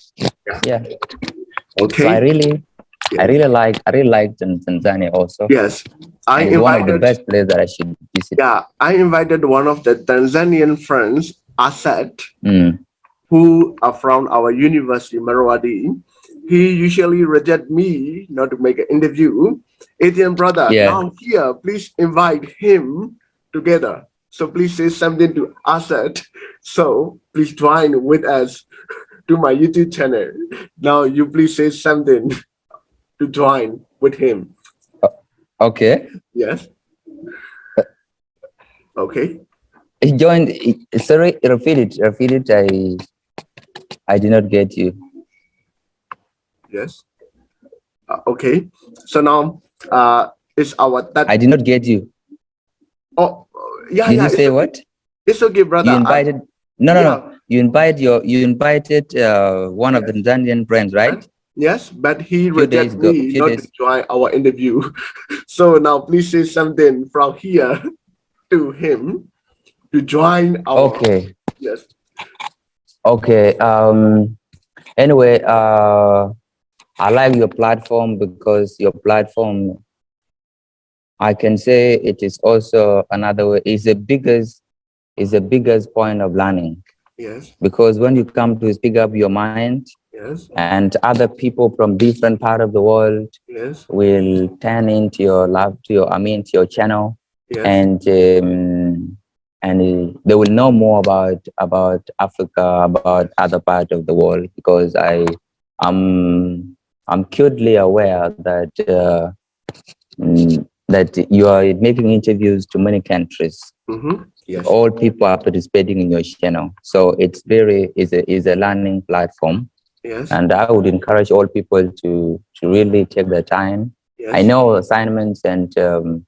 Yeah. So I Okay. really like Tanzania also, Yes. I and it's one of the invited. best places that I should visit. Yeah. I invited one of the Tanzanian friends, Asad, Mm. who are from our university, Marwadi. He usually reject me not to make an interview. Athyan brother, Yeah. now here, please invite him together. So please say something to Asad. So please join with us to my YouTube channel. Now you please say something to join with him. Okay. Yes. Okay. He joined. Sorry, repeat it. Repeat it. I did not get you. Yes. Okay. So now it's our that. I did not get you. Oh, yeah, Did yeah. you say It's okay. what? It's okay, brother. You invited? No. Yeah. You invited one of the Tanzanian friends, right? Yes, but he Few days rejected ago. me Few not to days. join our interview. So now please say something from here to him to join our. Okay. Yes. Okay. Anyway, I like your platform because your platform, I can say it is also another way. Is the biggest point of learning, Yes. because when you come to speak up your mind, Yes. and other people from different part of the world Yes. will turn into your to your channel, Yes. and they will know more about Africa, about other part of the world, because I'm acutely aware that that you are making interviews to many countries. Mm-hmm. Yes. All people are participating in your channel, so it's is a learning platform. Yes. And I would encourage all people to really take their time. Yes. I know assignments and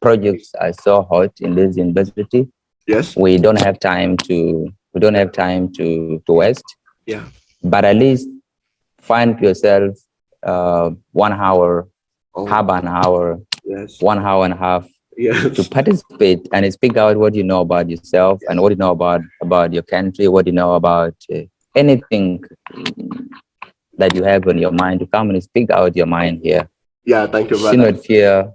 projects are so hot in this university. Yes. We don't have time to waste. Yeah. But at least find yourself 1 hour, Oh, half an hour, yes. 1 hour and a half to Yes. participate and speak out what you know about yourself and Yes. what you know about your country, what you know about anything that you have on your mind, to come and speak out your mind here. Yeah. Thank you, Should brother. not fear,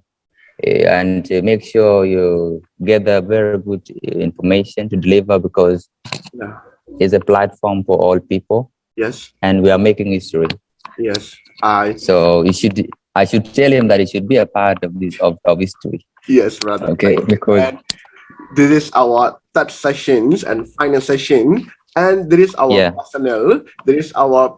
and make sure you gather very good information to deliver, because Yeah. it's a platform for all people Yes. and we are making history. Yes. I. So I should tell him that he should be a part of this of history. Yes, brother. Okay, Thank you. because And this is our third sessions and final session, and there is our yeah, personal, there is our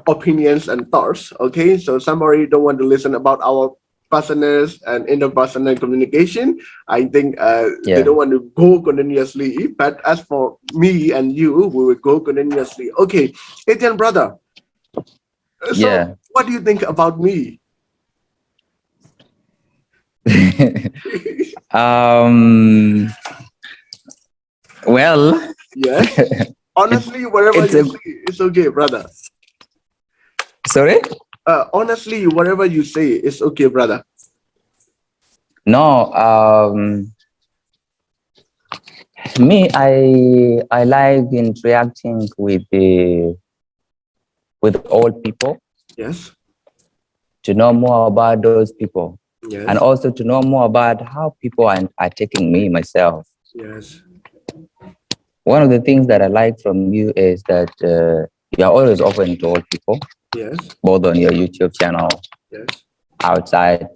opinions and thoughts. Okay, so somebody don't want to listen about our personal and interpersonal communication. I think they yeah, don't want to go continuously, but as for me and you, we will go continuously. Okay, Etienne, brother, so yeah. what do you think about me? um. Well, Yes, it, honestly, whatever it's you a say, it's okay, brother. sorry. Honestly, whatever you say is okay, brother. No. Me, I like interacting with all people, Yes, to know more about those people, and yes, also to know more about how people are taking me myself. yes, One of the things that I like from you is that you are always open to all people, yes, both on your YouTube channel, yes, outside,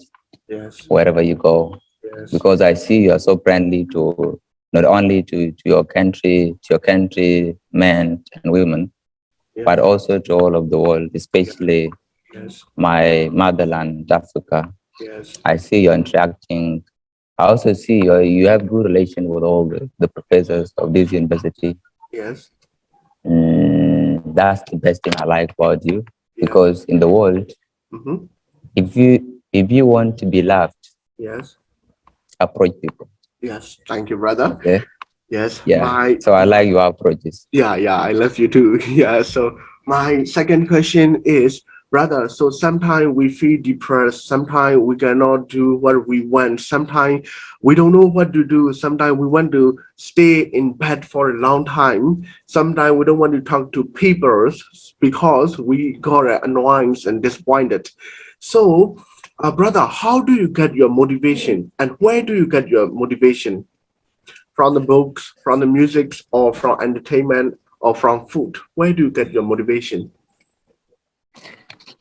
yes, wherever you go, yes, because I see you are so friendly to not only to your country, men and women, yeah, but also to all of the world, yeah, especially yes, my motherland, Africa. yes, I see you interacting. I also see you have good relation with all the professors of this university. yes, That's the best thing I like about you, yeah, because in the world, mm-hmm, if you want to be loved, yes, approach people. yes. Thank you, brother. Okay. Yes, Yeah. So I like your approaches. yeah, yeah, I love you too. Yeah, so my second question is, brother, so sometimes we feel depressed, sometimes we cannot do what we want, sometimes we don't know what to do, sometimes we want to stay in bed for a long time, sometimes we don't want to talk to people because we got annoyed and disappointed. So, brother, how do you get your motivation and where do you get your motivation? From the books, from the music, or from entertainment, or from food? Where do you get your motivation?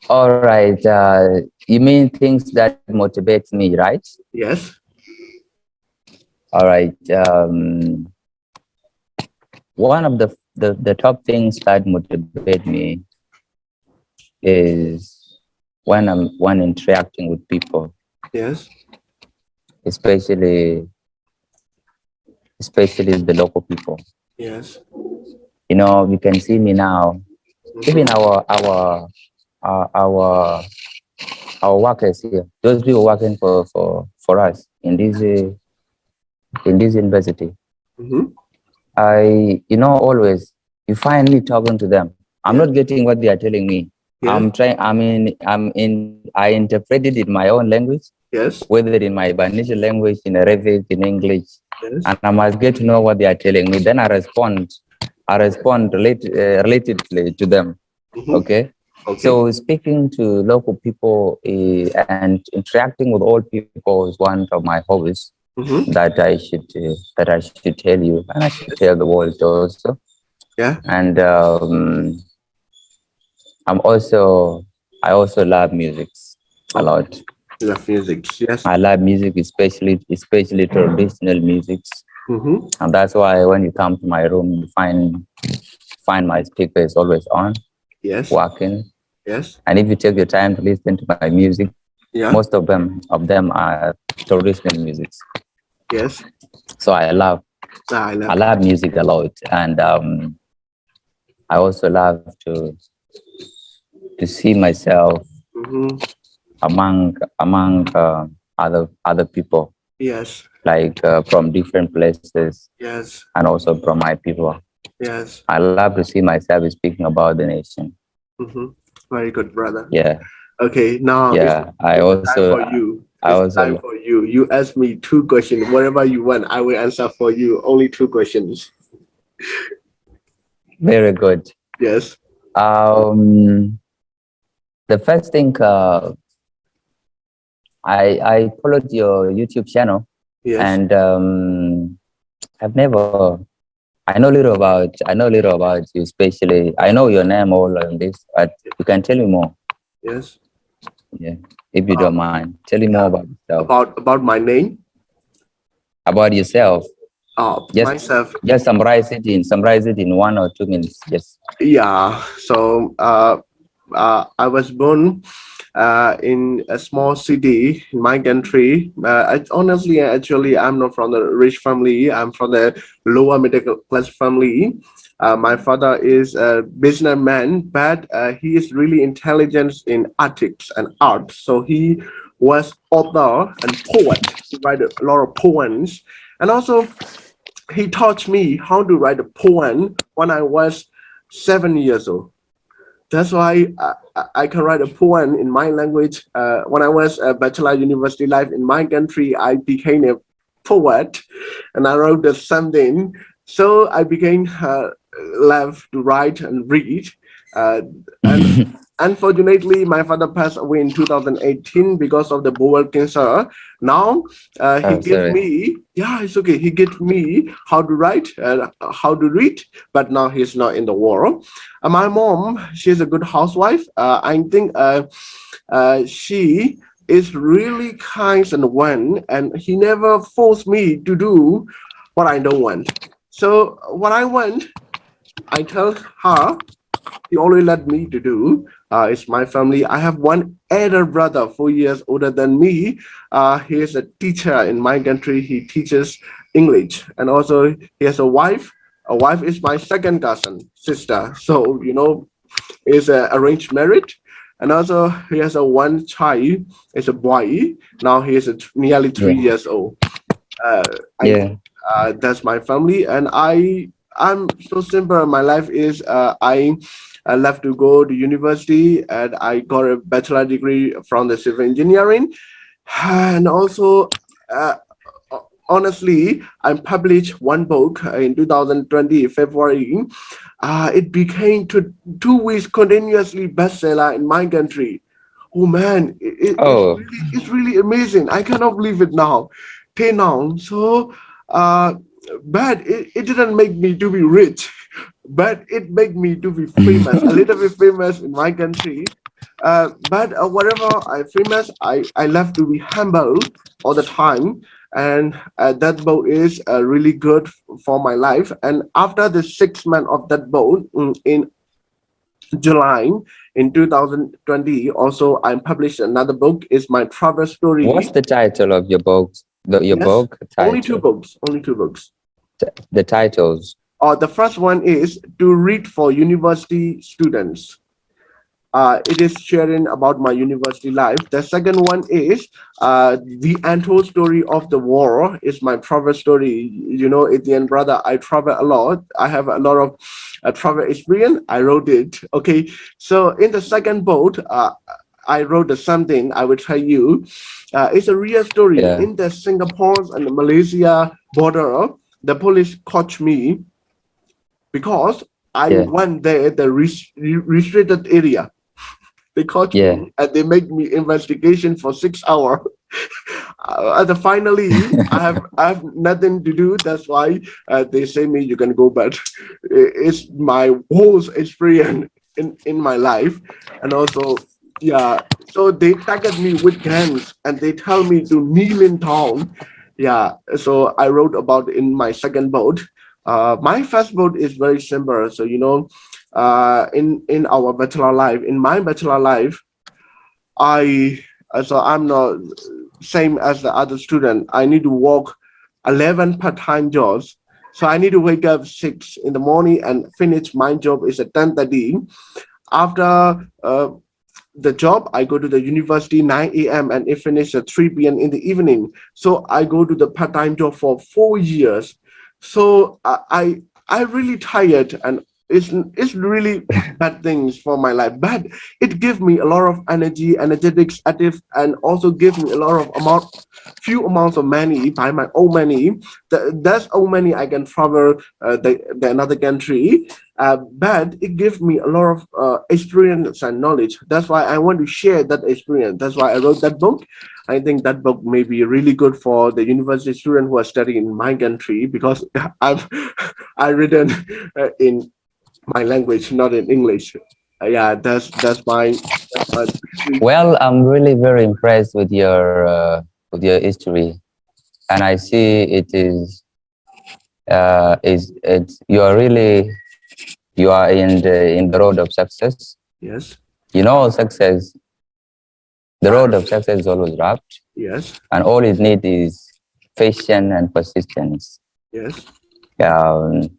All right. You mean things that motivate me, right? Yes, All right. One of the top things that motivate me is when interacting with people, yes, especially especially the local people. yes, You can see me now. mhm, Even our our our workers here, those people working for us in this university. mhm, Always you find me talking to them. I'm yes, not getting what they are telling me. yes, I interpret it in my own language, yes, whether in my Banisa language, in Arabic, in English, yes, and I must get to know what they are telling me. Then I respond. Relatedly to them. mhm, Okay. okay, So speaking to local people and interacting with all people is one of my hobbies mhm, that I should tell you, and I should yes, tell the world also. yeah, And I also love music a okay. lot. You love music, yes, I love music, especially traditional music, mhm, and that's why when you come to my room, you find my speaker is always on, yes, working. yes, And if you take your time to listen to my music, yeah, most of them are traditional music. yes, So I I love, love music a lot, and I also love to see myself mhm, among other people, yes, like from different places, yes, and also from my people. yes, I love to see myself speaking about the nation. mhm, Very good, brother. Yeah, Okay, now yeah. it's the time for you. I It's the time also for you. You ask me two questions. Whatever you want, I will answer for you. Only two questions. very good. Yes. Um, the first thing, I followed your YouTube channel, Yes. and I've never. I know little about you, especially. I know your name all on this, but you can tell me more. Yes. Yeah, if you Uh, don't mind, tell me more yeah. about yourself. About my name. About yourself. Just Myself. just summarize it in 1 or 2 minutes. Just Yeah. So I was born in a small city in my country. Honestly, actually, I'm not from the rich family. I'm from the lower middle class family. My father is a businessman, but he is really intelligent in ethics and art. So he was author and poet. He write a lot of poems, and also he taught me how to write a poem when I was 7 years old. That's why I can write a poem in my language. When I was a bachelor university life in my country, I became a poet, and I wrote something. So I became love to write and read. Uh, and unfortunately, my father passed away in 2018 because of the bowel cancer. Now he oh, gave sorry. me, yeah, it's okay. He gave me how to write, how to read, but now he's not in the world. My mom, she's a good housewife. I think she is really kind and one, and he never forced me to do what I don't want. So what I want, I tell her. He always let me to do. It's my family. I have one elder brother, 4 years older than me. He is a teacher in my country. He teaches English, and also he has a wife. A wife is my second cousin, sister. So is a arranged marriage, and also he has a one child. It's a boy. Now he is nearly Yeah, 3 years old. I yeah, think that's my family, and I'm so simple. My life is I left to go to university, and I got a bachelor degree from the civil engineering, and also. Honestly, I published one book in 2020 February. It became 2 weeks continuously bestseller in my country. Oh man, oh, it's really amazing. I cannot believe it now. Till now. So but it didn't make me to be rich, but it made me to be famous, a little bit famous in my country. But whatever I famous, I love to be humble all the time, and that boat is really good for my life. And after the 6 months of that boat, in July in 2020, also I published another book. Is my travel what's story. the title of your book? Your Yes, book only two title, books. Only two books. the titles. The first one is to read for university students. It is sharing about my university life. The second one is the untold story of the war. Is my travel story. Athyan brother, I travel a lot. I have a lot of travel experience. I wrote it. Okay, so in the second book, I wrote something. I will tell you. It's a real story. Yeah, In the Singapore and the Malaysia border, the police caught me because I yeah, went there, the restricted area. They caught yeah. me and they made me investigation for 6 hours. And finally, I have nothing to do. That's why they say me you can go back. It's my whole experience in my life, and also yeah. So they target me with guns and they tell me to kneel in town. Yeah. So I wrote about in my second book. My first book is very simple. So in our bachelor life, in my bachelor life, I so I'm not same as the other student. I need to work 11 part-time jobs. So I need to wake up 6 in the morning and finish my job is at 10:30. After the job, I go to the university 9 a.m. and it finishes at 3 p.m. in the evening. So I go to the part-time job for 4 years. So I really tired, and it's really bad things for my life, but it gives me a lot of energy, energetics, active, and also give me a lot of few amounts of money by my own money. That's own money I can travel the another country. But it gives me a lot of experience and knowledge. That's why I want to share that experience. That's why I wrote that book. I think that book may be really good for the university student who are studying in my country, because I've I written in my language, not in English. Yeah, that's my history. Well, I'm really very impressed with your history, and I see it is it's you are really you are in the road of success. Yes, You know, success. The road of success is always rough, yes, and all it needs is patience and persistence. yes,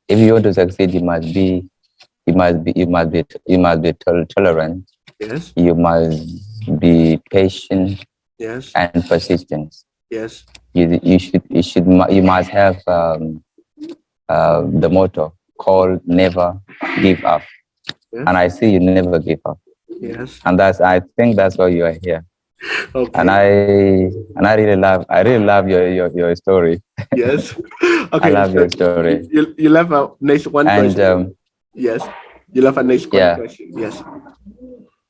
If you want to succeed, you must be tolerant. yes, You must be patient yes, and persistent. yes, You must have the motto called "Never give up." yes, And I see you never give up, yes. and I think that's why you are here. And Okay, I really love your story. yes. I Okay, love so your story. you left a next one And question. Yes, you left a next one yeah, question. Yes,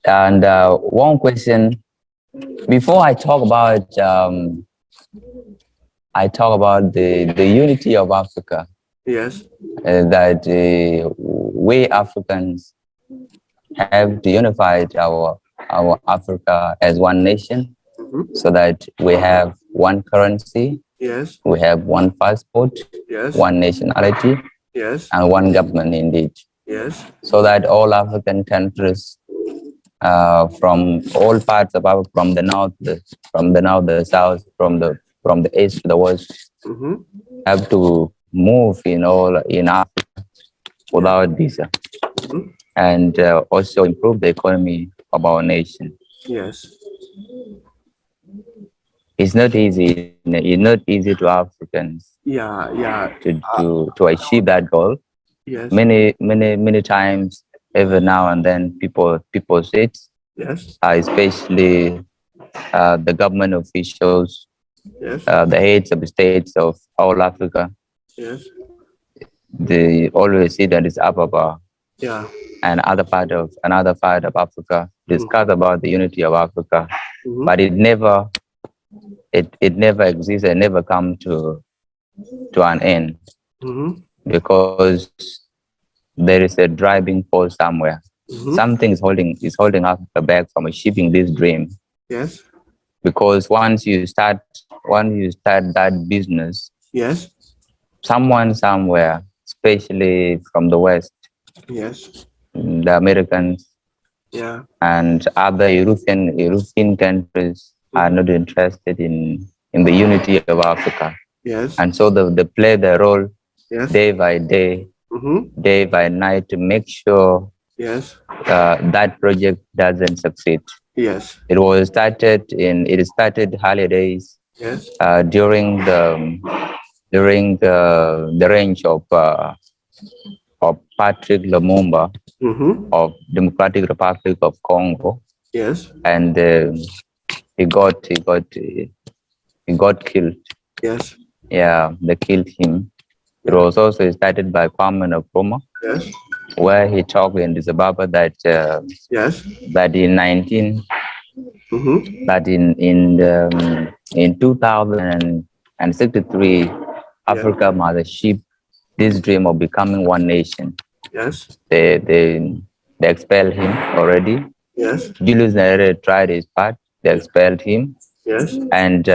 and one question before I talk about the unity of Africa, yes, that we Africans have to unify our Africa as one nation, hmm, so that we have one currency, yes, we have one passport, yes, one nationality, yes, and one government indeed, yes, so that all African countries from all parts of Africa, from the north, the south, from the east to the west, hmm, have to move in Africa yeah, without visa, hmm, and also improve the economy of our nation. yes, It's not easy. It's not easy to Africans yeah, yeah, uh, to achieve that goal. yes, Many times, every now and then, people sit, yes, especially the government officials, yes, the heads of the states of all Africa. yes, They always see that it's Ababa yeah, and another part of Africa hmm, discuss about the unity of Africa, hmm, but it never exists and never come to an end, hmm, because there is a driving force somewhere. hmm, Something is holding Africa back from achieving this dream. yes, Because once you start that business, yes, someone somewhere, especially from the West, yes, the Americans yeah, and other European countries, are hmm, not interested in the unity of Africa. yes, And so they play their role yes, day by day, hmm, day by night, to make sure yes, that project doesn't succeed. yes, It started holidays yes, during the range of Patrick Lumumba hmm, of Democratic Republic of Congo, yes, and he got killed. yes, Yeah, they killed him. It yeah, was also started by Kwame Nkrumah, yes, where he talked in the Zimbabwe yes, that in 19 hmm, that in 2063, yeah, Africa must achieve this dream of becoming one nation. yes, They they they expelled him already. yes, Julius Nyerere tried his part. They expelled him, yes, and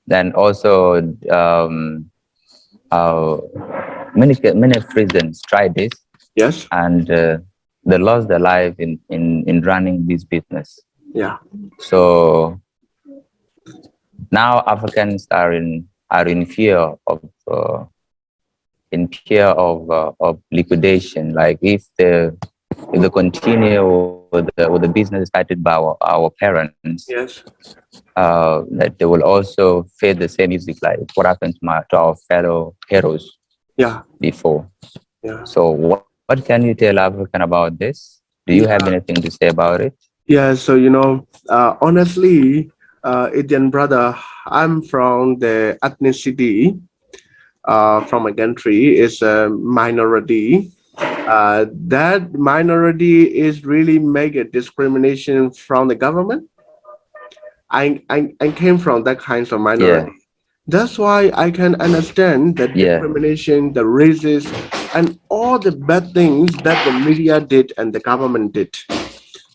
then also uh, many presidents tried this, yes, and they lost their life in running this business. yeah, So now Africans are in fear of liquidation. Like if they continue with the business started by our parents, yes, that they will also face the same music, like what happened to our fellow heroes yeah, before. Yeah. So what can you tell African about this? Do you have Yeah. anything to say about it? Yeah. So, honestly, Indian brother, I'm from the ethnicity from a country is a minority. That minority is really make a discrimination from the government. I came from that kinds of Yeah, minority. That's why I can understand the yeah, discrimination, the racist, and all the bad things that the media did and the government did.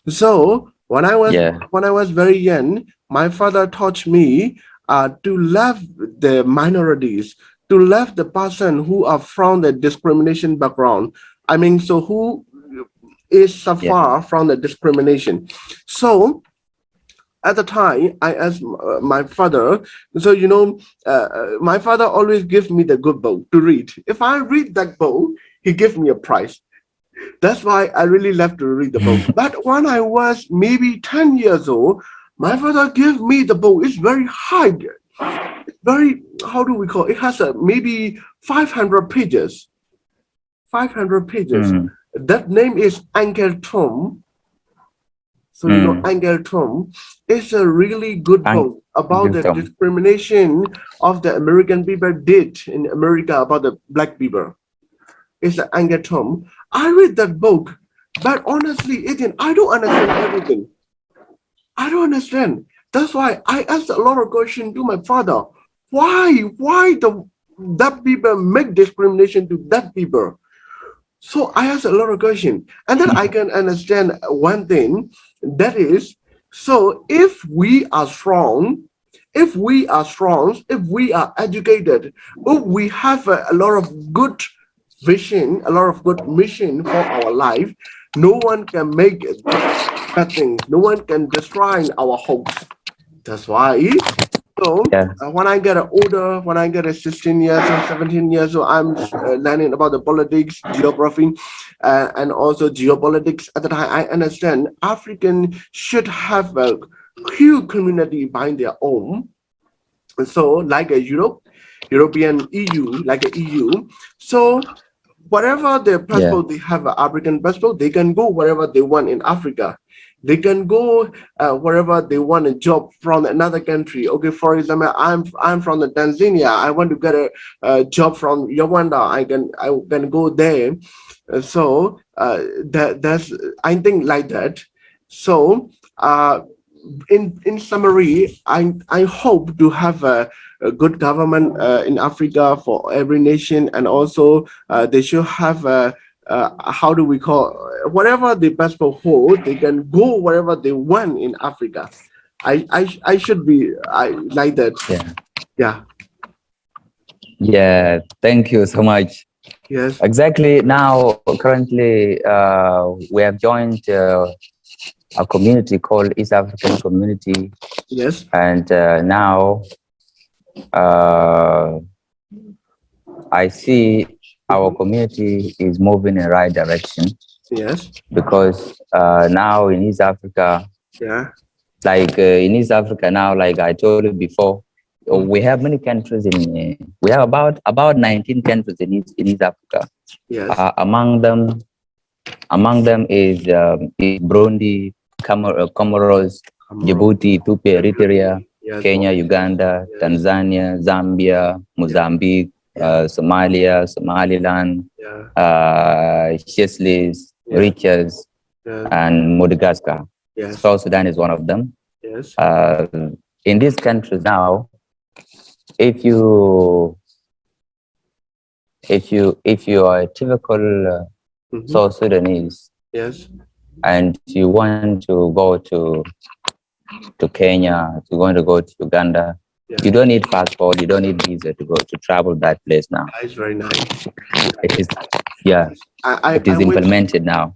So yeah, when I was very young, my father taught me to love the minorities, to love the person who are from the discrimination background. I mean, so who is so yeah, far from the discrimination. So at the time I asked my father, so my father always gives me the good book to read. If I read that book, he gives me a prize. That's why I really love to read the book. But when I was maybe 10 years old, my father gave me the book. It's very high, very, how do we call it? It has a maybe 500 pages. 500 pages. mm, That name is Tom. So, mm. Tom is a really good Thank book about you, the Tom. discrimination of the American people did in America about the black people. It's an Tom. I read that book, but honestly, Etienne, I don't understand everything. I don't understand. That's why I asked a lot of questions to my father. Why the that people make discrimination to that people? So I asked a lot of questions, and then I can understand one thing. That is, so if we are educated, if we have a lot of good vision, a lot of good mission for our life, no one can make bad things. No one can destroy our hopes. That's why. So Yeah, when I get older, when I get a 16 years or 17 years old, I'm learning about the politics, geography, and also geopolitics. At the time, I understand African should have a huge community by their own. So like a European EU, like a EU. So whatever their yeah, passport they have, an African passport, they can go wherever they want in Africa. They can go wherever they want a job from another country. Okay, for example, I'm from the Tanzania. I want to get a job from Rwanda. I can go there. That's I think like that. So uh, in summary, I hope to have a good government in Africa for every nation, and also they should have how do we call, whatever the passport hold, they can go wherever they want in Africa. I should be I like that. yeah, Yeah. yeah. Thank you so much. Yes. Exactly. Now, currently, we have joined a community called East African Community, Yes. and now uh, I see our Mhm. community is moving in the right direction Yes. because now in East Africa, Yeah. like in East Africa now, like I told you before, we Mhm. have many countries we have about 19 countries in East Africa. Yes. Among them is Burundi, Comoros, Cameroon. Djibouti, Ethiopia, Eritrea, Yes, Kenya, Mauritius. Uganda, Yes. Tanzania, Zambia, Yeah. Mozambique, Yeah. Somalia, Somaliland, Yeah. Seychelles, Yeah. Mauritius, Yeah. and Madagascar. Yes. South Sudan is one of them. Yes. Uh, in these countries now, if you if you are a typical Mm-hmm. South Sudanese Yes. and you want to go to Kenya, if you're going to go to Uganda, Yeah. you don't need passport, you don't need visa to go to travel that place now. It's very nice. It is, yeah, it I is wish implemented now.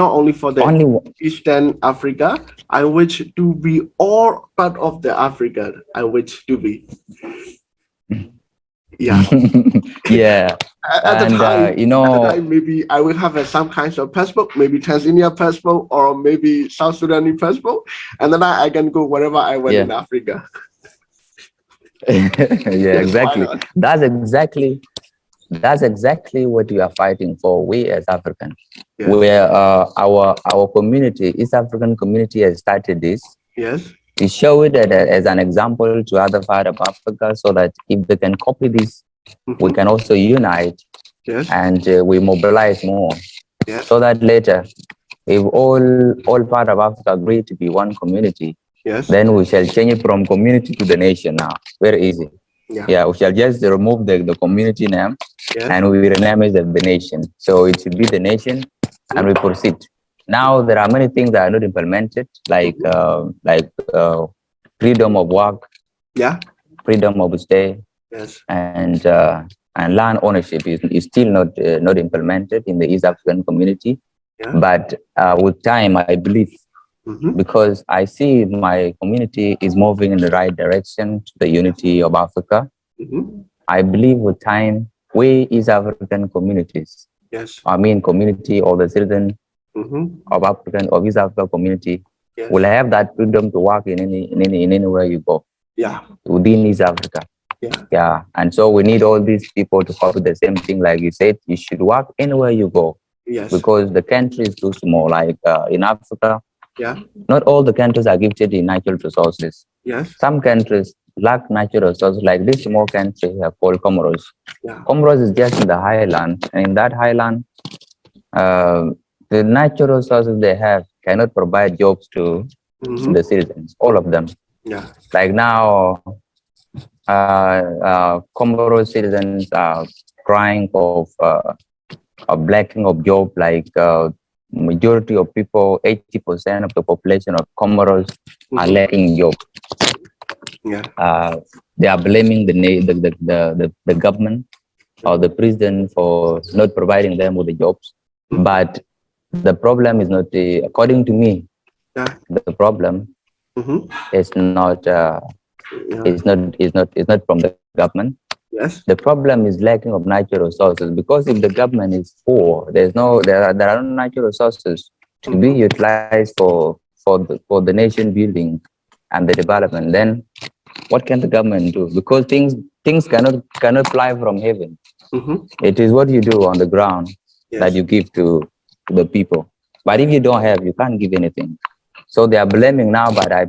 not only for the Only Eastern Africa, I wish to be all part of the Africa. I wish to be. Yeah. yeah, At the and time, you know, maybe I will have some kinds of passport, maybe Tanzania passport or maybe South Sudanese passport, and then I can go wherever I want in yeah, Africa. yeah, Yes, why exactly. not? That's exactly That's exactly what we are fighting for, we as Africans. Yes. Where our community, East African community, has started this. Yes. To show it as an example to other part of Africa, so that if they can copy this, we can also unite Yes. and we mobilize more. Yes. So that later, if all part of Africa agree to be one community, Yes. then we shall change it from community to the nation now. Very easy. Yeah. Yeah, we shall just remove the community name Yes. and we rename it as the nation. So it should be the nation and we proceed. Now there are many things that are not implemented, like freedom of work, Yeah. freedom of stay, Yes. and land ownership is still not implemented in the East African community. Yeah. But with time, I believe, because I see my community is moving in the right direction to the unity of Africa. I believe with time, we East African communities, Yes. I mean community or the citizen of East Africa community, Yes. will have that freedom to work in anywhere you go. Yeah. Within East Africa. Yeah. Yeah. And so we need all these people to copy the same thing. Like you said, you should work anywhere you go. Yes. Because the country is too small. Like in Africa, Yeah. not all the countries are gifted in natural resources. Yes. Some countries lack natural resources, like this small country here called Comoros. Yeah. Comoros is just in the highland, and in that highland, the natural resources they have cannot provide jobs to the citizens, all of them. Yeah. Like now, Comoros citizens are crying of lacking of job. Like majority of people, 80% of the population of Comoros are lacking job. Yeah. They are blaming the government or the president for not providing them with the jobs. But the problem is not, according to me, the problem is not from the government. Yes. The problem is lacking of natural resources, because if the government is poor, there are no natural resources to be utilized for the nation building and the development. Then what can the government do? Because things cannot fly from heaven. It is what you do on the ground that you give to the people. But if you don't have, you can't give anything. So they are blaming now, but I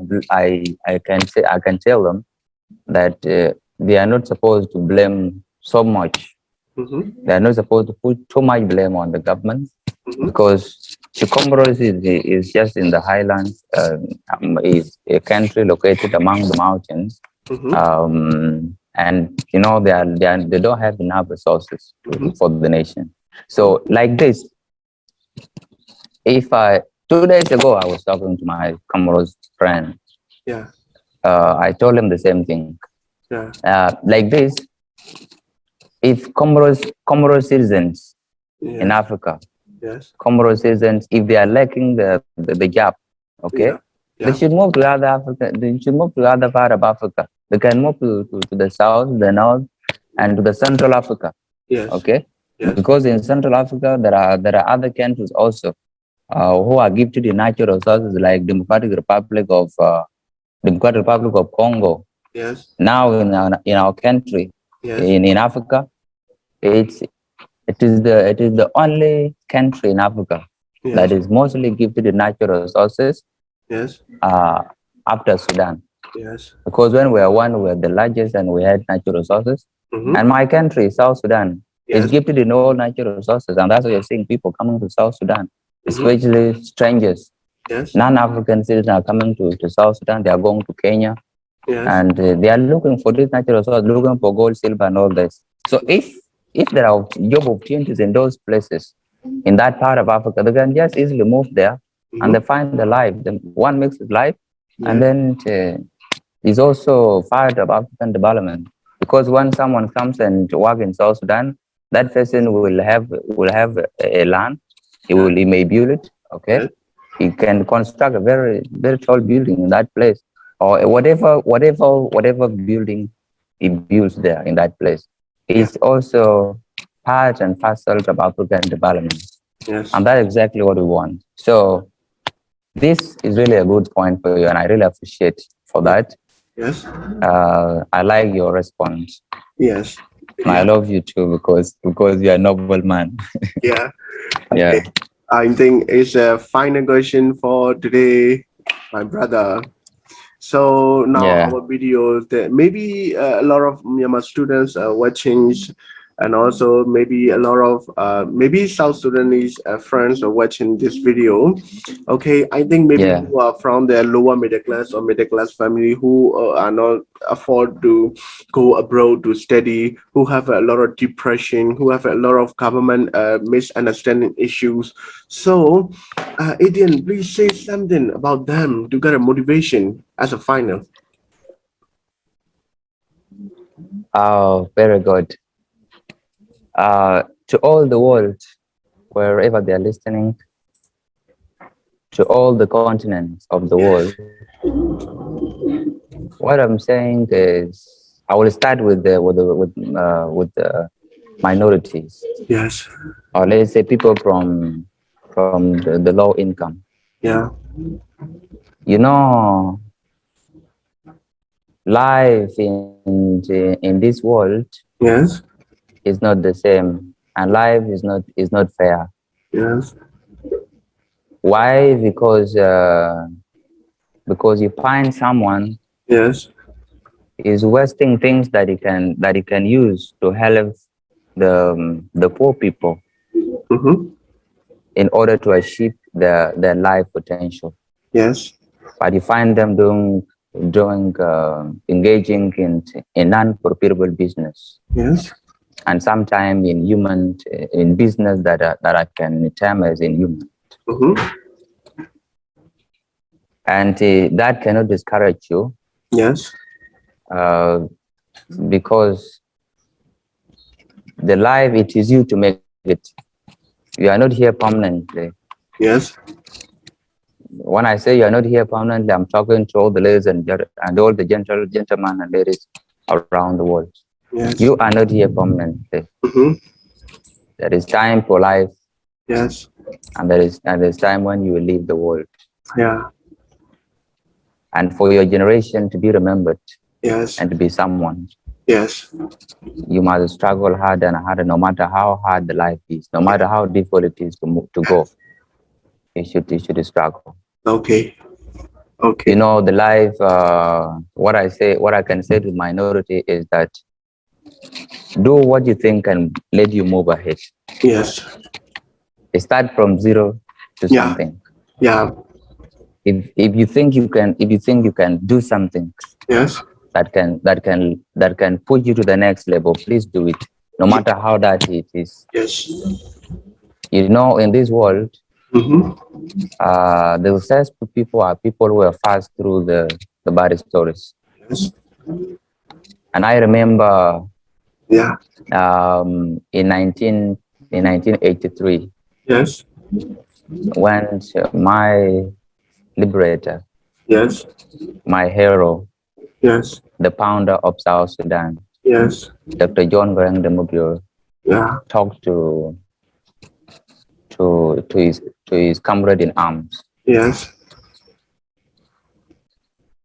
can tell them that they are not supposed to blame so much. They are not supposed to put too much blame on the government, because Chikomboros is just in the highlands, is a country located among the mountains, and you know they don't have enough resources for the nation. So like this, if 2 days ago I was talking to my Comoros friend, Yeah. I told him the same thing. Yeah. Like this, if Comoros citizens in Africa, Yes. Comoros citizens, if they are lacking the job, okay, Yeah. they should move to other Africa. They should move to other part of Africa. They can move to the south, the north, and to the Central Africa. Yes. Okay, Yes. because in Central Africa there are other countries also who are gifted in natural resources, like Democratic Republic of Congo. Yes. Now in our country, Yes. in Africa, it is the only country in Africa that is mostly gifted in natural resources Yes. after Sudan. Yes. Because when we were the largest and we had natural resources. And my country, South Sudan, is gifted in all natural resources. And that's why you're seeing people coming to South Sudan, especially strangers. Yes. Non-African citizens are coming to South Sudan. They are going to Kenya. Yes. And they are looking for this natural resource, looking for gold, silver, and all this. So if there are job opportunities in those places, in that part of Africa, they can just easily move there and they find the life. One makes his life, and then is also part of African development. Because when someone comes and work in South Sudan, that person will have a land. He may build it. Okay, he can construct a very tall building in that place, or whatever building he builds there in that place. It's also part and parcel of African development. Yes. And that's exactly what we want. So this is really a good point for you, and I really appreciate for that. Yes. I like your response. Yes. And I love you too because you're a noble man. Yeah. Yeah. Okay. I think it's a final question for today, my brother. So now Yeah. our videos that maybe a lot of Myanmar students are watching, and also maybe a lot of maybe South Sudanese friends are watching this video. Okay, I think maybe Yeah. who are from the lower middle class or middle class family who are not afford to go abroad to study, who have a lot of depression, who have a lot of government misunderstanding issues. So, Adrian, please say something about them to get a motivation as a final. Oh, very good. To all the world, wherever they're listening, to all the continents of the world, what I'm saying is, I will start with the minorities, Yes. or let's say people from the low income. Yeah. You know, life in this world Yes. is not the same, and life is not fair. Yes. Why? Because you find someone Yes. is wasting things that he can use to help the poor people Mm-hmm. in order to achieve their life potential. Yes. But you find them engaging in non-profitable business, Yes. and sometimes in business that I can term as inhuman. Mm-hmm. And that cannot discourage you, Yes. uh, because the life, it is you to make it. You are not here permanently. Yes. When I say you are not here permanently, I'm talking to all the ladies and all the gentlemen and ladies around the world. You Yes. are not here permanently. Mm-hmm. There is time for life, Yes. and there's time when you will leave the world. Yeah. And for your generation to be remembered Yes. and to be someone, Yes. you must struggle hard and harder, no matter how hard the life is, no matter how difficult it is to go. You should struggle. Okay. You Okay. know, the life. What I can say to minority is that do what you think and let you move ahead. Yes. Start from zero to Yeah. something. Yeah. If you think you can do something Yes. that can put you to the next level, please do it, no Yeah. matter how that it is. Yes. You know, in this world, Mm-hmm. the successful people are people who have passed through the bad stories. Yes. And I remember Yeah. in 1983, Yes. when my liberator, Yes. my hero, Yes. the founder of South Sudan, Yes. Dr. John Garang Demogyo, Yeah. talked to his comrade in arms. Yes.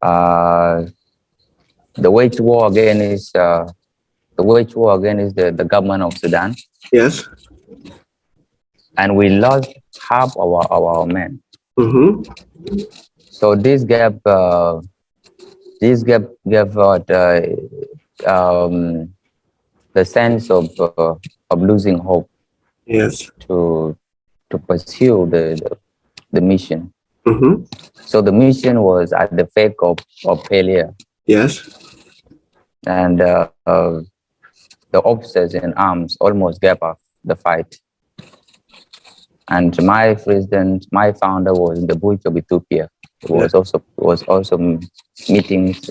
Uh, the wage war again is the government of Sudan, Yes. and we lost half our men. Mm-hmm. So this gave um, the sense of losing hope Yes. to pursue the mission. Mm-hmm. So the mission was at the fake of failure, Yes. and the officers in arms almost gave up the fight. And my president, my founder, was in the bush of Ethiopia. It Yeah. was also meetings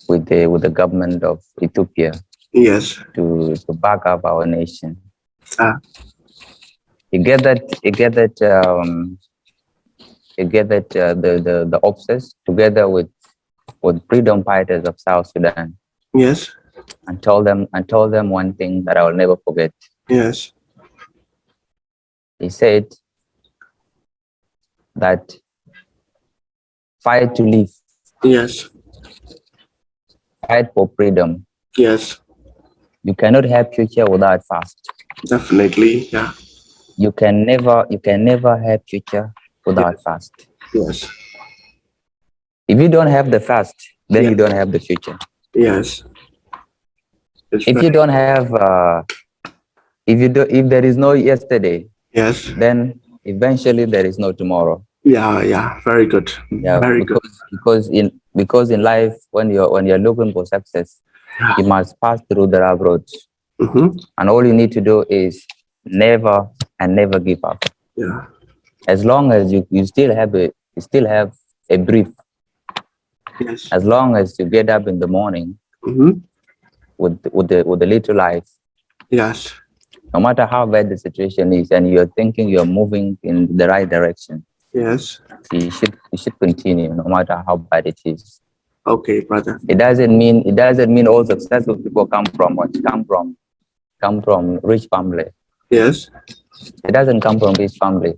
with the government of Ethiopia Yes. to back up our nation. Ah. You get that the officers together with freedom fighters of South Sudan, Yes. and told them one thing that I will never forget. Yes. He said that fight to live, Yes. fight for freedom, Yes. you cannot have future without fast. Definitely. Yeah. You can never have future Yeah. without fast. Yes. If you don't have the fast, then Yeah. you don't have the future. Yes. It's If you very. don't have, if there is no yesterday, Yes. then eventually there is no tomorrow. Yeah. Yeah. Very good. Yeah, Very good. because in life, when you're looking for success, Yeah. you must pass through the rough roads, Mm-hmm. and all you need to do is never and never give up. Yeah. As long as you still have a brief, Yes. as long as you get up in the morning Mm-hmm. with the little life, Yes. no matter how bad the situation is, and you're thinking you're moving in the right direction, Yes. you should continue no matter how bad it is. Okay, brother. It doesn't mean all successful people come from rich family. Yes. It doesn't come from rich family.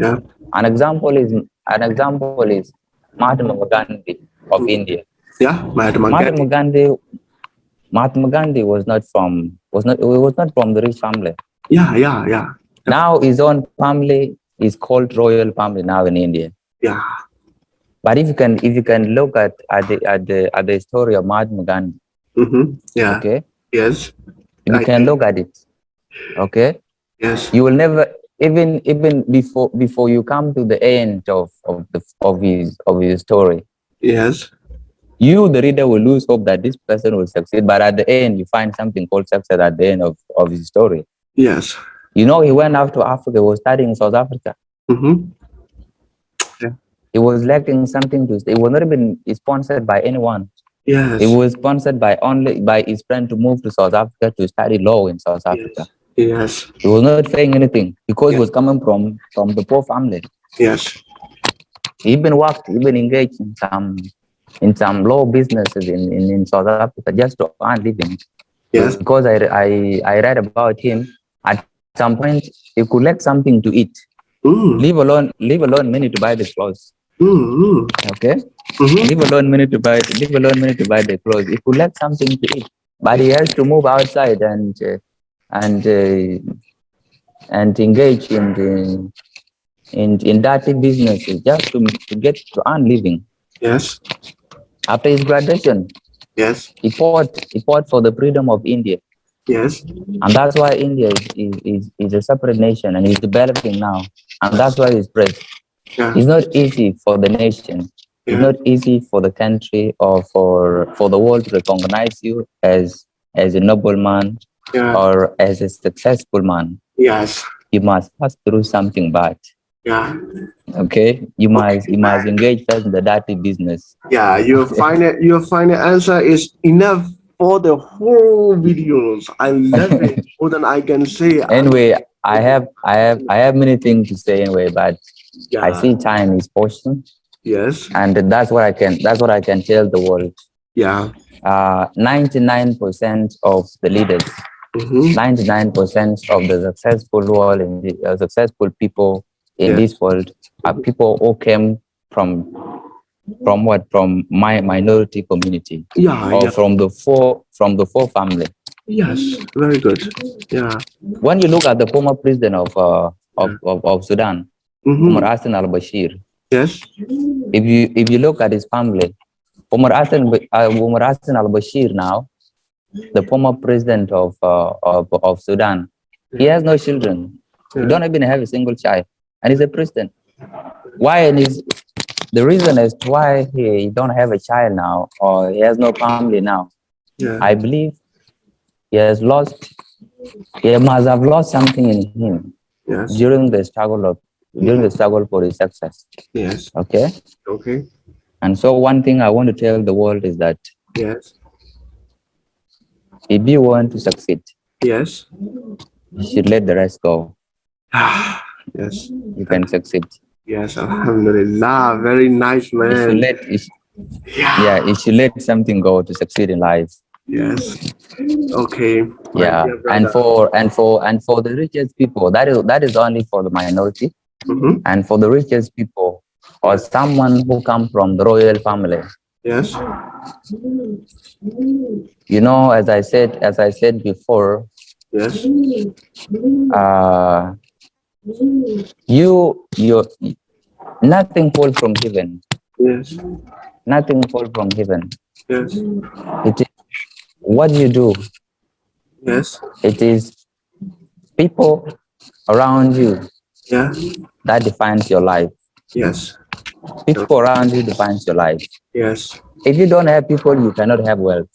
Yeah. An example is Mahatma Gandhi of India. Yeah. Mahatma Mahatma Gandhi. Gandhi Mahatma Gandhi was not from the rich family. Yeah. Yeah. Yeah. Now his own family is called royal family now in India. Yeah. But if you can look at the story of Mahatma Gandhi, Mm-hmm. Yeah. okay, Yes. if you I can can. look at it, okay, Yes. you will never, even before you come to the end of his story, Yes. the reader, will lose hope that this person will succeed. But at the end, you find something called success at the end of his story. Yes. He went out to Africa, he was studying in South Africa. Mm-hmm. Yeah. He was lacking something to stay. He was not even sponsored by anyone. He Yes. was sponsored by his friend to move to South Africa to study law in South Africa. Yes. Yes. He was not paying anything because he Yeah. was coming from the poor family. Yes. He even engaged in some law businesses in South Africa just to earn living. Yes. Because I read about him. At some point, he could lack something to eat, Mm. leave alone money to buy the clothes. Mm. Okay, Mm-hmm. leave alone money to buy the clothes. He could lack something to eat, but he has to move outside and engage in dirty businesses just to earn living. Yes. After his graduation, Yes. he fought for the freedom of India. Yes. And that's why India is a separate nation and is developing now. And that's why it's praised. Yeah. It's not easy for the nation. It's Yeah. not easy for the country or for the world to recognize you as a noble man Yeah. or as a successful man. Yes. You must pass through something bad. Yeah. Okay? You Okay. must engage first in the dirty business. Yeah. Your final answer is enough for the whole videos. I love it. More than I can say. Anyway, I have many things to say anyway, but I Yeah. see time is pushing. Yes. And that's what I can tell the world. Yeah. 99% of the leaders, Mm-hmm. 99% of the successful people in Yeah. this world are people who came from my minority community Yeah. or Yeah. from the four family. Yes. Very good. Yeah. When you look at the former president Yeah. of Sudan, Mm-hmm. Hassan al-Bashir, Yes. if you look at his family, Umar Hassan al-Bashir now, the former president of Sudan, he Yeah. has no children. He Yeah. don't even have a single child, and he's a president. Why? And the reason as to why he don't have a child now, or he has no family now, Yeah. I believe he must have lost something in him Yes. during the struggle for his success. Yes. Okay, Okay. and so one thing I want to tell the world is that Yes. if you want to succeed, Yes. you should let the rest go. Yes. You can succeed. Yes. Alhamdulillah. Very nice, You should man. let Yeah. you should let something go to succeed in life. Yes. Okay, my Yeah, dear and brother. for the richest people, that is only for the minority, Mm-hmm. and for the richest people or Yeah. someone who come from the royal family. Yes. You know, as I said before, Yes. uh, you nothing falls from heaven. Yes. Nothing falls from heaven. Yes. It is what you do. Yes. It is people around you Yeah. that defines your life. Yes. People around you defines your life. Yes. If you don't have people, you cannot have wealth.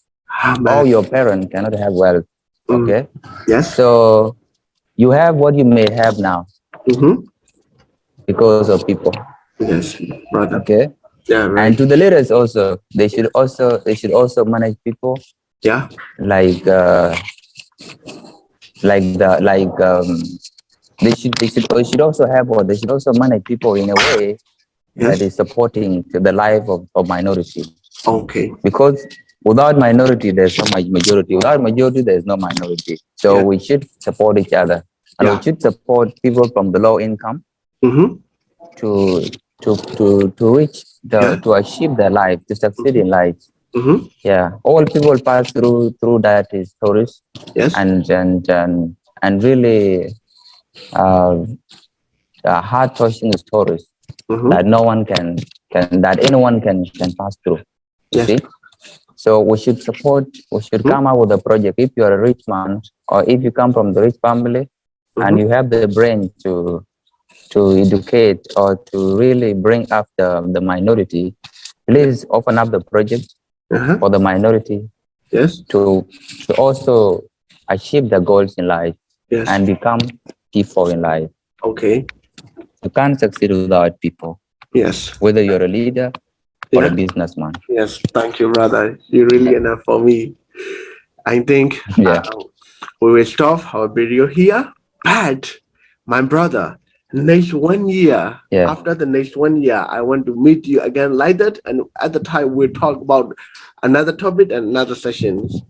Amen. Or your parents cannot have wealth. Mm. Okay. Yes. So you have what you may have now Mm-hmm. because of people. Yes, brother. Okay. Yeah, right. And to the leaders also, they should also manage people Yeah. like like the like they should also have, or they should also manage people in a way that Yes. is supporting to the life of minority. Okay. Because without minority, there's no majority. Without majority, there's no minority. So Yeah. we should support each other, and we Yeah. should support people from the low income Mm-hmm. to to reach Yeah. to achieve their life, to succeed Mm-hmm. in life. Mm-hmm. Yeah, all people pass through that is stories, Yes. and really uh, heart touching stories Mm-hmm. that no one can that anyone can pass through. You Yes. see. So we should Mm-hmm. come up with a project. If you're a rich man, or if you come from the rich family and Mm-hmm. you have the brain to educate or to really bring up the minority, Yeah. please open up the project Uh-huh. for the minority Yes. to also achieve their goals in life Yes. and become people in life. Okay. You can't succeed without people, Yes. whether you're a leader or a Yeah. businessman. Yes. Thank you, brother. You're really enough for me. I think Yeah, we will stop our video here. But my brother, next 1 year, yeah. after the next 1 year, I want to meet you again like that. And at the time, we'll talk about another topic and another sessions.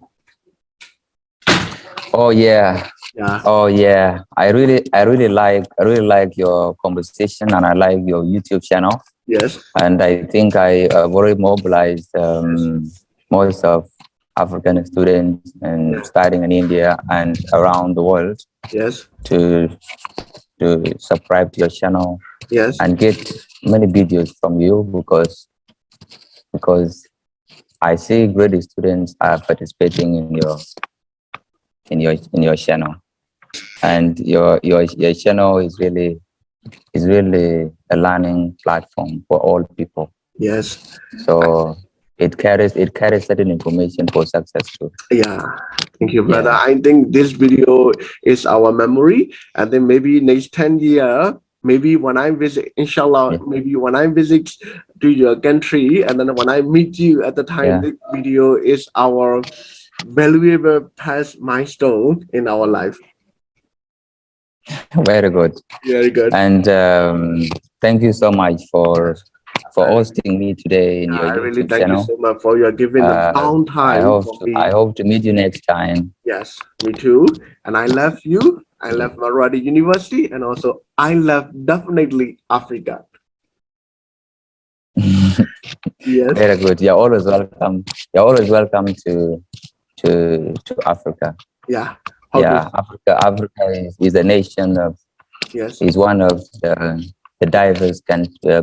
Oh yeah. Yeah. Oh yeah. I really like your conversation, and I like your YouTube channel. Yes. And I think I already mobilized Yes. most of African students and Yeah. studying in India and around the world Yes. to subscribe to your channel Yes. and get many videos from you, because I see great students are participating in your channel, and your channel is really a learning platform for all people. Yes. So it carries certain information for success too. Yeah. Thank you, brother. Yeah, I think this video is our memory. And then maybe next 10 year, maybe when I visit, inshallah, yeah, maybe when I visit to your country, and then when I meet you at the time, yeah. this video is our valuable past milestone in our life. Very good. Very good. And thank you so much for I, hosting me today in your I really YouTube thank you channel. so much for your giving the long I time hope for to, me. I hope to meet you next time. Yes, me too. And I love you. I love Marwadi University, and also I love definitely Africa. Yes. Very good. You're always welcome. You're always welcome to Africa. Yeah. How to? Yeah, Africa is a nation of Yes. is one of the diverse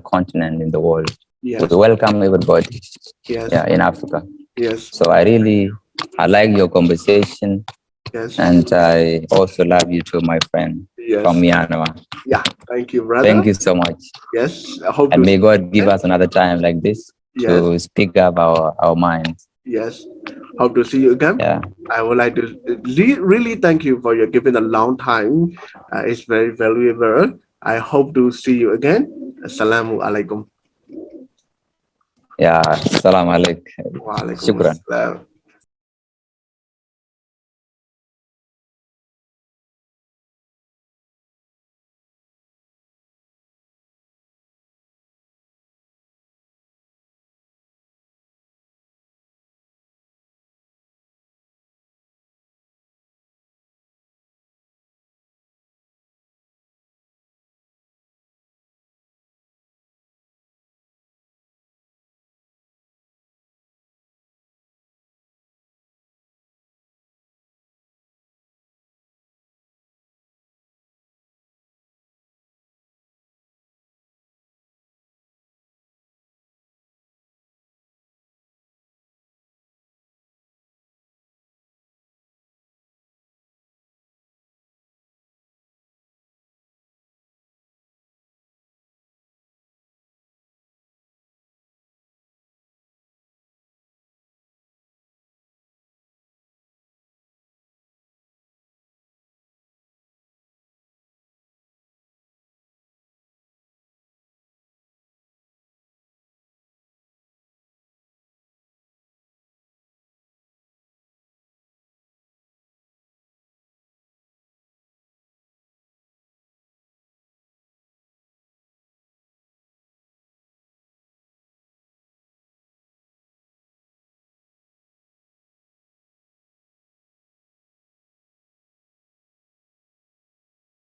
continent in the world. We Yes. welcome everybody. Yes. Yeah, in Africa. Yes. So I like your conversation, Yes. and I also love you too, my friend from Yes. Myanmar. Yeah. Thank you, Thank brother. you so much, Yes. I hope and to may see you God give again. us another time like this Yes. to speak up our minds. Yes. Hope to see you again. Yeah. I would like to really thank you for your giving a long time. It's very valuable. I hope to see you again. Assalamu alaikum. Yeah. Salam alaikum. Wa alaikum Shukran. assalam.